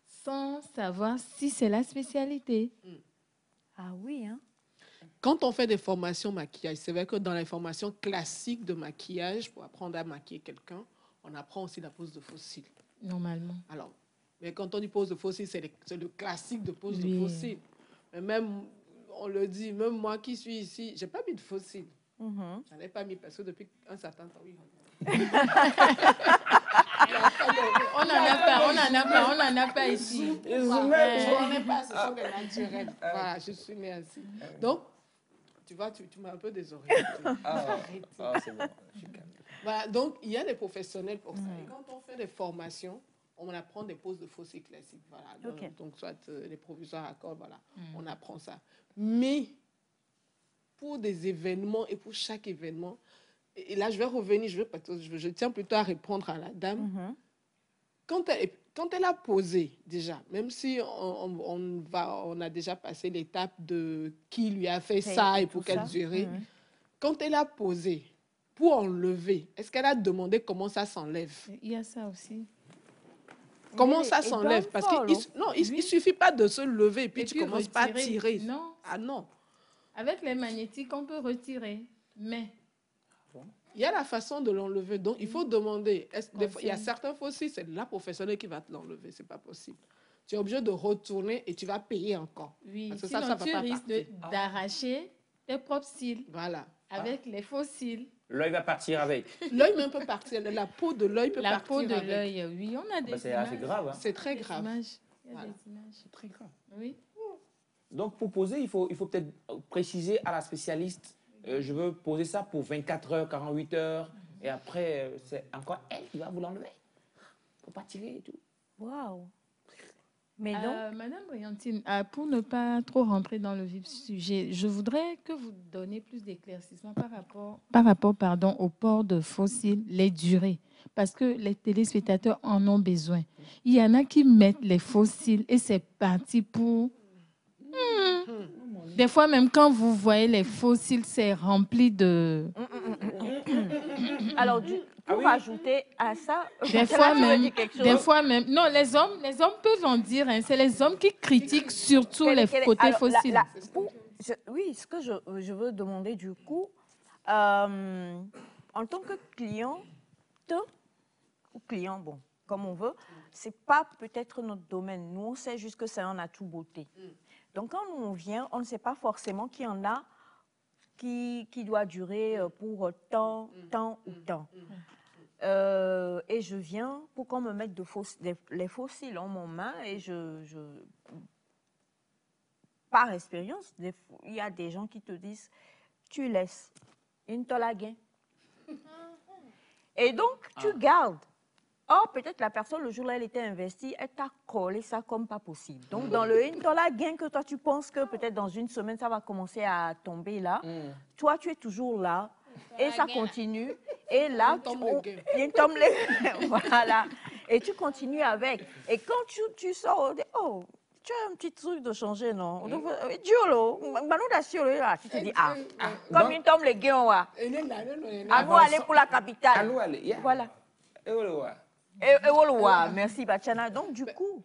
sans savoir si c'est la spécialité. Ah oui, hein? Quand on fait des formations maquillage, c'est vrai que dans les formations classiques de maquillage, pour apprendre à maquiller quelqu'un, on apprend aussi la pose de fossiles. Normalement. Alors, mais quand on dit pose de fossiles, c'est le classique de pose de fossiles. Mais même, on le dit, même moi qui suis ici, je n'ai pas mis de fossiles. Je n'en ai pas mis parce que depuis un certain temps, oui. On n'en a pas ici. Je n'en ai pas, ce sont des naturels. Voilà, je suis née ainsi. Donc, tu vois, tu m'as un peu désorientée. C'est bon, je suis calme. Voilà, donc, il y a des professionnels pour ça. Et quand on fait des formations, on apprend des poses de fossiles classiques. Voilà. Donc soit les provisoires à cordes, voilà. On apprend ça. Mais pour des événements et pour chaque événement, et là, je vais revenir, je tiens plutôt à répondre à la dame. Quand elle a posé, déjà, même si on a déjà passé l'étape de qui lui a fait ça et pour quelle durée, quand elle a posé, pour enlever, est-ce qu'elle a demandé comment ça s'enlève? Il y a ça aussi. Comment ça s'enlève? Parce qu'il ne suffit pas de se lever et puis tu commences pas à tirer. Non. Ah non. Avec les magnétiques, on peut retirer. Mais il y a la façon de l'enlever. Donc, il faut demander. Il y a certains fossiles, c'est la professionnelle qui va te l'enlever. Ce n'est pas possible. Tu es obligé de retourner et tu vas payer encore. Oui, parce que sinon ça va tu pas risques d'arracher tes propres cils. Voilà. Avec les faux cils. L'œil va partir avec. L'œil même peut partir. La peau de l'œil peut partir avec. La peau de l'œil, oui. On a des C'est assez grave. Hein. C'est très grave. Il y a des images. C'est très grave. Oui. Donc, pour poser, il faut peut-être préciser à la spécialiste, je veux poser ça pour 24 heures, 48 heures, et après, c'est encore elle qui va vous l'enlever. Il ne faut pas tirer et tout. Waouh. Mais donc, Madame Briantine, pour ne pas trop rentrer dans le vif du sujet, je voudrais que vous donniez plus d'éclaircissements par rapport au port de faux cils, les durées, parce que les téléspectateurs en ont besoin. Il y en a qui mettent les faux cils et c'est parti pour... Des fois, même quand vous voyez les faux cils, c'est rempli de... Alors, pour ajouter à ça, des fois même, non, les hommes peuvent en dire, hein, c'est les hommes qui critiquent surtout les côtés fossiles. Oui, ce que je veux demander du coup, en tant que cliente ou client, bon, comme on veut, c'est pas peut-être notre domaine. Nous, on sait juste que c'est un atout beauté. Donc, quand on vient, on ne sait pas forcément qu'il y en a qui doit durer pour tant ou tant. Et je viens pour qu'on me mette les fossiles en mon main et par expérience, il y a des gens qui te disent, tu laisses, une tolaguin. Et donc, tu gardes. Or, peut-être la personne, le jour-là, elle était investie, elle t'a collé ça comme pas possible. Donc, dans le $1 que toi, tu penses que peut-être dans une semaine, ça va commencer à tomber là. Toi, tu es toujours là et ça continue. Et là, voilà. Et tu continues avec. Et quand tu sors, tu as un petit truc de changer, non? Tu te dis, comme une tombe, les gars, à nous aller pour la capitale. Voilà. Merci, Bachana. Donc, du coup...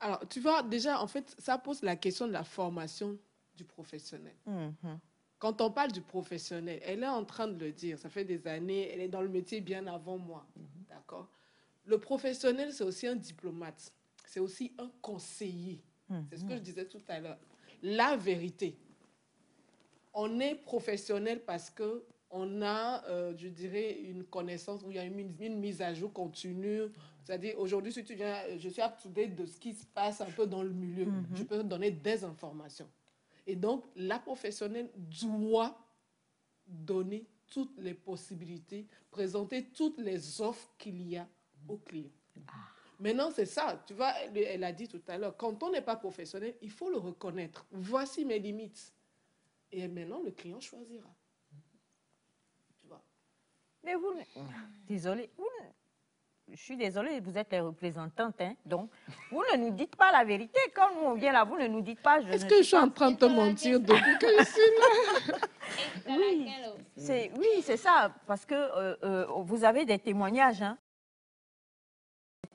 Alors, tu vois, déjà, en fait, ça pose la question de la formation du professionnel. Quand on parle du professionnel, elle est en train de le dire. Ça fait des années, elle est dans le métier bien avant moi. D'accord? Le professionnel, c'est aussi un diplomate. C'est aussi un conseiller. C'est ce que je disais tout à l'heure. La vérité. On est professionnel parce que on a, je dirais, une connaissance où il y a une mise à jour continue. C'est-à-dire, aujourd'hui, si tu viens, je suis up-to-date de ce qui se passe un peu dans le milieu. Je peux te donner des informations. Et donc, la professionnelle doit donner toutes les possibilités, présenter toutes les offres qu'il y a aux clients. Maintenant, c'est ça. Tu vois, elle a dit tout à l'heure, quand on n'est pas professionnel, il faut le reconnaître. Voici mes limites. Et maintenant, le client choisira. Mais vous, désolée, je suis désolée, vous êtes les représentantes, hein, donc vous ne nous dites pas la vérité. Quand nous on vient là, vous ne nous dites pas. Est-ce que je suis en train de te mentir depuis que je suis là? Oui, c'est ça, parce que vous avez des témoignages, hein.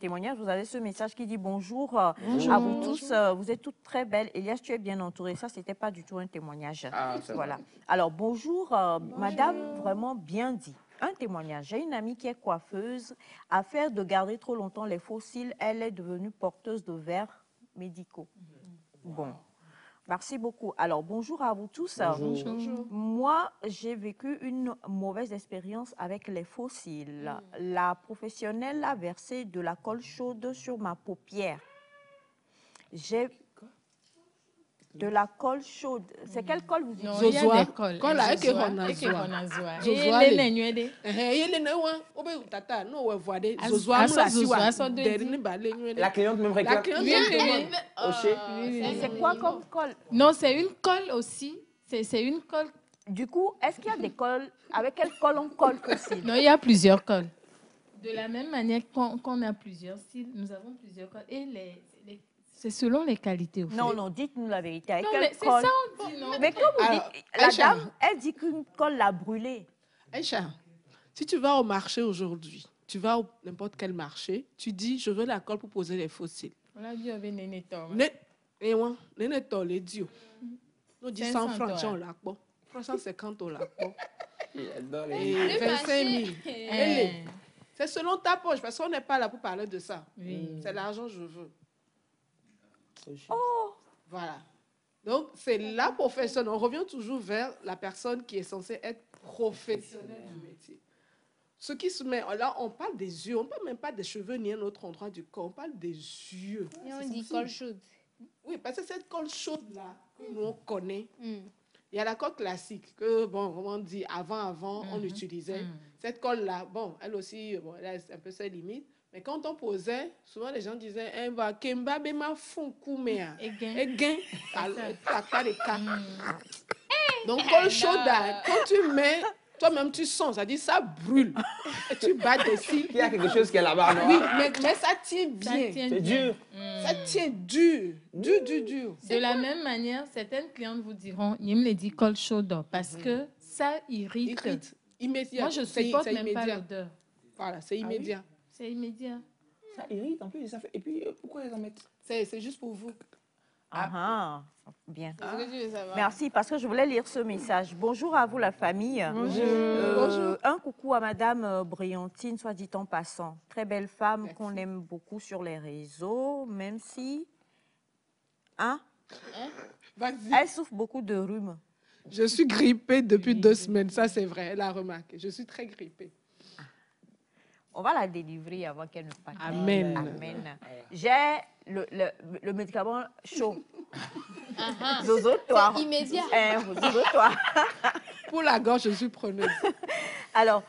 Vous avez ce message qui dit bonjour, à vous tous, vous êtes toutes très belles. Elias, tu es bien entourée. Ça, c'était pas du tout un témoignage. Voilà. Alors, bonjour, madame, vraiment bien dit. Un témoignage. J'ai une amie qui est coiffeuse. Affaire de garder trop longtemps les fossiles, elle est devenue porteuse de verres médicaux. Bon. Merci beaucoup. Alors, bonjour à vous tous. Bonjour. Bonjour. Moi, j'ai vécu une mauvaise expérience avec les fossiles. La professionnelle a versé de la colle chaude sur ma paupière. J'ai de la colle chaude. C'est quelle colle vous utilisez? Non, il y a des colles. Colle avec Zozoa, Eronazoa. avec Eronazoa. Zozoa, Et les- les nenuede. Tata, non, ouais, voilà. Ah, Zozoa, ah, moula, Zozoa, siwa. ça doit Derni, dire. ba, les nuede. La cliente me La réclame. cliente Oui, me oui, demande. Au chez. Et c'est quoi comme colle? Non, c'est une colle aussi. C'est une colle. Du coup, est-ce qu'il y a des colles? Avec quelle colle on colle fossile? Non, il y a plusieurs colles. De la même manière qu'on a plusieurs styles, nous avons plusieurs colles. Et c'est selon les qualités. Au fait. Non, non, dites-nous la vérité. Avec Non, quelle mais c'est colle? ça, on dit, non. Mais comme vous Alors, dites, la Aïcha. dame, elle dit qu'une colle l'a brûlée. Aïcha, si tu vas au marché aujourd'hui, tu vas au n'importe quel marché, tu dis, je veux la colle pour poser les fossiles. On a dit avec Néné Tom. Et moi, Néné Tol, les dieux. Nous dit 100 500 francs, toi. on l'a pas. 350, on l'a pas. J'adore Et les... 25 000. Eh, C'est selon ta poche, parce qu'on n'est pas là pour parler de ça. oui. C'est l'argent que je veux. Oh. Voilà. Donc, c'est la profession. On revient toujours vers la personne qui est censée être professionnelle du métier. Ce qui se met, là, on parle des yeux, on ne parle même pas des cheveux ni un autre endroit du corps, on parle des yeux. Et on C'est dit sensible. colle chaude. Oui, parce que cette colle chaude-là, que nous on connaît, Mm. il y a la colle classique que, bon, comme on dit, avant, on utilisait. Cette colle-là, bon, elle aussi, bon, elle a un peu ses limites. Mais quand on posait, souvent les gens disaient, eh, va, Kemba, bema, fon, koumea. Et gain. Et gain, pas les cas. Donc, colle chaude, là, quand tu mets, toi-même, tu sens, ça dit, ça brûle. Et tu bats des cils. Il y a quelque chose qui est là-bas, non? Oui, mais ça tient Ça bien. tient C'est bien. dur. Ça tient dur. Dur. De la même manière, certaines clientes vous diront, il me dit colle chaude parce que ça irrite. Immédiat. Moi, je ne C'est- supporte c'est même pas immédiat. l'odeur. Voilà, c'est immédiat. C'est immédiat. Ça irrite en plus. Ça fait... Et puis, pourquoi ils en mettent? C'est juste pour vous. Ah, bien. C'est ce que tu veux savoir. Merci, parce que je voulais lire ce message. Bonjour à vous, la famille. Bonjour. Un coucou à Madame Briantine, soit dit en passant. Très belle femme qu'on aime beaucoup sur les réseaux, même si... Hein? Vas-y. Elle souffre beaucoup de rhume. Je suis grippée depuis 2 semaines, ça c'est vrai, elle a remarqué. Je suis très grippée. On va la délivrer avant qu'elle ne parte. Amen. Amen. J'ai le médicament chaud. Zozo, toi. C'est immédiat. Zozo, toi. Pour la gorge, je suis preneuse. Alors,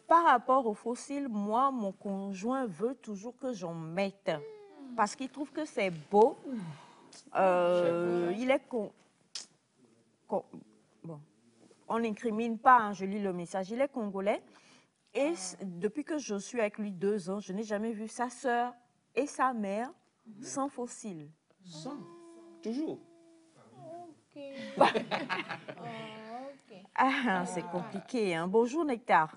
par rapport aux fossiles, moi, mon conjoint veut toujours que j'en mette. Parce qu'il trouve que c'est beau. Il est bon, on n'incrimine pas, hein, je lis le message. Il est congolais. Et depuis que je suis avec lui 2 ans, je n'ai jamais vu sa sœur et sa mère sans fossiles. Sans. Toujours. Ah, c'est compliqué. Hein. Bonjour Nectar.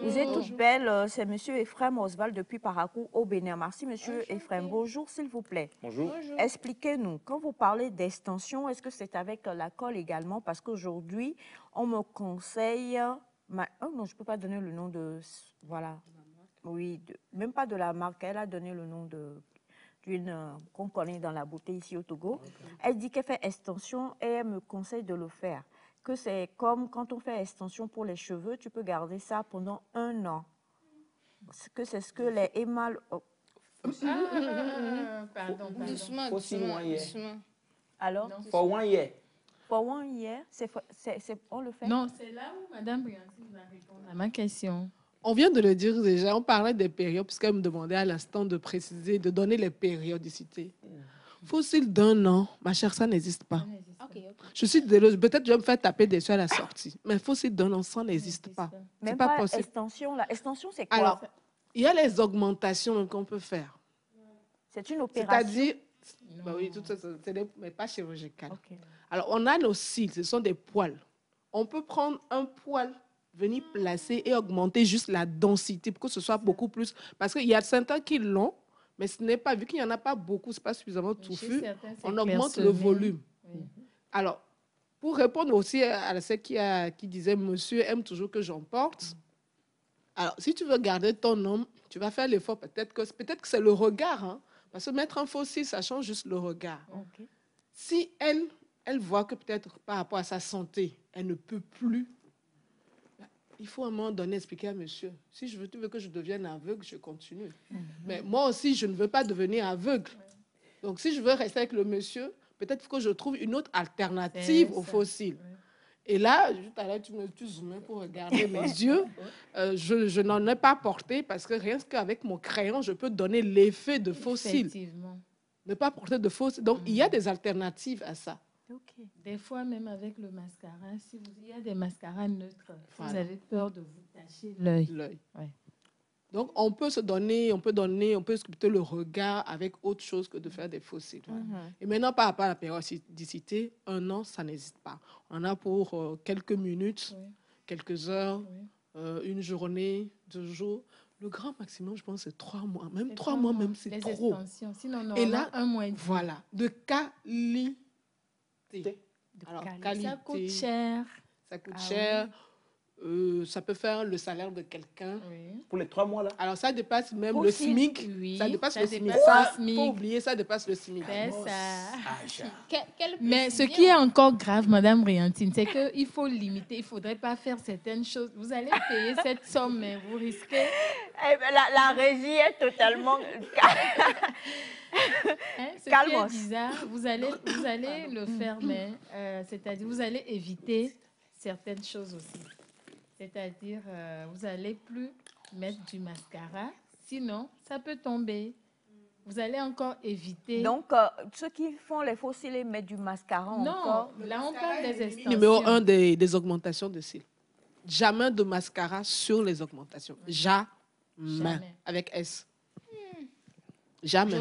Vous êtes toute belle. C'est Monsieur Ephraim Oswald depuis Parakou au Bénin. Merci Monsieur Ephraim. Bonjour s'il vous plaît. Bonjour. Expliquez-nous, quand vous parlez d'extension, est-ce que c'est avec la colle également? Parce qu'aujourd'hui, on me conseille... Oh non, je ne peux pas donner le nom de... Voilà. Oui, même pas de la marque. Elle a donné le nom d'une qu'on connaît dans la beauté ici au Togo. Elle dit qu'elle fait extension et elle me conseille de le faire. Que c'est comme quand on fait extension pour les cheveux, tu peux garder ça pendant 1 an. Que c'est ce que les émals... Pardon. Doucement, Aussi doucement, loin hier. doucement. Alors, For 1 year. pour 1 year, on le fait? Non, c'est là où Madame Briantine va répondre à ma question. On vient de le dire déjà, on parlait des périodes, puisqu'elle me demandait à l'instant de préciser, de donner les périodicités. Fossile d'1 an, ma chère, ça n'existe pas. Ok. Je suis désolée, peut-être je vais me faire taper dessus à la sortie, mais fossile d'1 an, ça n'existe pas. C'est Même pas pas possible. extension. La extension, c'est quoi? Alors, il y a les augmentations même qu'on peut faire. C'est une opération. C'est-à-dire, bah oui, tout ça, mais pas chirurgical. Ok. Alors, on a nos cils, ce sont des poils. On peut prendre un poil, venir placer et augmenter juste la densité pour que ce soit beaucoup plus. Parce qu'il y a certains qui l'ont, mais ce n'est pas, vu qu'il n'y en a pas beaucoup, ce n'est pas suffisamment touffu, certains, c'est on augmente le clairsemé. volume. Oui. Alors, pour répondre aussi à celle qui disait, monsieur aime toujours que j'en porte. Alors, si tu veux garder ton homme, tu vas faire l'effort. Peut-être que c'est le regard. Hein, parce que mettre un faux cil, ça change juste le regard. Ok. Si elle voit que peut-être par rapport à sa santé, elle ne peut plus, il faut à un moment donné expliquer à monsieur, si tu veux que je devienne aveugle, je continue. Mais moi aussi, je ne veux pas devenir aveugle. Donc, si je veux rester avec le monsieur, peut-être que je trouve une autre alternative au fossile. Et là, tout à l'heure, tu zoomais pour regarder mes yeux. Je n'en ai pas porté parce que rien qu'avec mon crayon, je peux donner l'effet de fossile. Effectivement. Ne pas porter de fossile. Donc, il y a des alternatives à ça. Okay. Des fois, même avec le mascara, il y a des mascaras neutres. Voilà. Vous avez peur de vous tacher l'œil. Ouais. Donc, on peut sculpter le regard avec autre chose que de faire des fossiles. Voilà. Et maintenant, par rapport à la périodicité, 1 an, ça n'hésite pas. On a pour quelques minutes, quelques heures, une journée, 2 jours. Le grand maximum, je pense, c'est 3 mois. Même 3 mois, même, c'est trop. Sinon, et là, 1 mois et demi. Voilà, de qualité. Alors, qualité. Ça coûte cher. Ça coûte cher. Oui. Ça peut faire le salaire de quelqu'un. Oui. Pour les 3 mois, là. Alors, ça dépasse même le SMIC. Oui, ça dépasse le SMIC. Il faut oublier, ça dépasse le SMIC. C'est ça. Mais ce qui est encore grave, Madame Briantine, c'est qu'il faut limiter. Il ne faudrait pas faire certaines choses. Vous allez payer cette somme, mais vous risquez... La régie est totalement... Ce qui est bizarre, vous allez le faire, mais c'est-à-dire vous allez éviter certaines choses aussi. C'est-à-dire, vous n'allez plus mettre du mascara, sinon ça peut tomber. Vous allez encore éviter. Donc, ceux qui font les fossiles mettent du mascara encore. Non, là on parle des extensions. Numéro 1 des augmentations de cils. Jamais de mascara sur les augmentations. Jamais. Avec S. Jamais.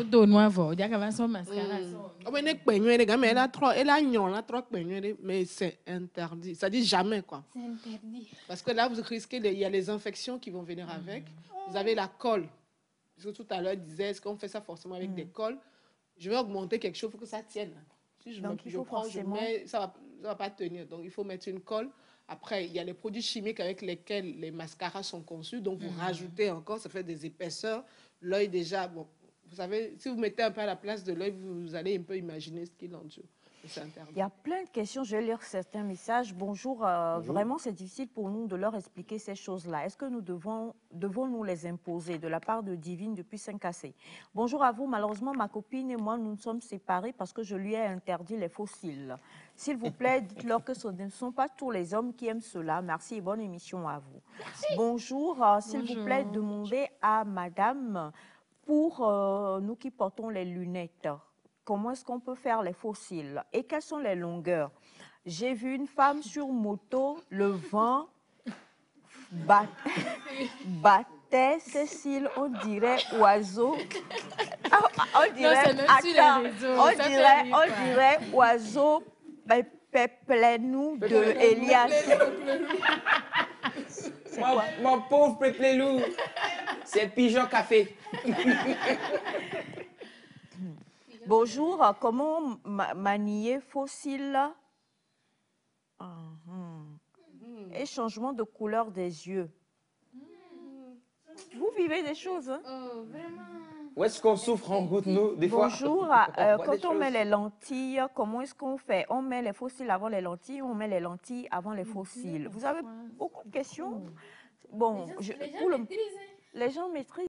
Mais c'est interdit. Ça dit jamais, quoi. C'est interdit. Parce que là, vous risquez, il y a les infections qui vont venir avec. Vous avez la colle. Parce que tout à l'heure, je disais, est-ce qu'on fait ça forcément avec des colles? Je vais augmenter quelque chose pour que ça tienne. Si je mets, ça va pas tenir. Donc, il faut mettre une colle. Après, il y a les produits chimiques avec lesquels les mascaras sont conçus. Donc, vous rajoutez encore, ça fait des épaisseurs. L'œil déjà, bon, vous savez, si vous mettez un peu à la place de l'œil, vous allez un peu imaginer ce qu'il en dure. Il y a plein de questions. Je vais lire certains messages. Bonjour. Vraiment, c'est difficile pour nous de leur expliquer ces choses-là. Est-ce que nous devons nous les imposer de la part de Divine depuis 5AC? Bonjour à vous. Malheureusement, ma copine et moi, nous nous sommes séparés parce que je lui ai interdit les fossiles. S'il vous plaît, dites-leur que ce ne sont pas tous les hommes qui aiment cela. Merci et bonne émission à vous. Merci. Bonjour. S'il vous plaît, demandez à madame, pour nous qui portons les lunettes, comment est-ce qu'on peut faire les fossiles et quelles sont les longueurs? J'ai vu une femme sur moto, le vent battait ses cils, on dirait oiseau. On dirait, on dirait oiseau Pepelou de Elias. Mon pauvre Pepelou, c'est pigeon café. Bonjour, comment manier fossile et changement de couleur des yeux? Vous vivez des choses, hein? Vraiment. Où est-ce qu'on souffre en goutte, nous, des fois? Bonjour, quand on met les lentilles, comment est-ce qu'on fait? On met les fossiles avant les lentilles, on met les lentilles avant les fossiles. Vous avez beaucoup de questions? Bon, Les gens maîtrisent. Les gens maîtrisent.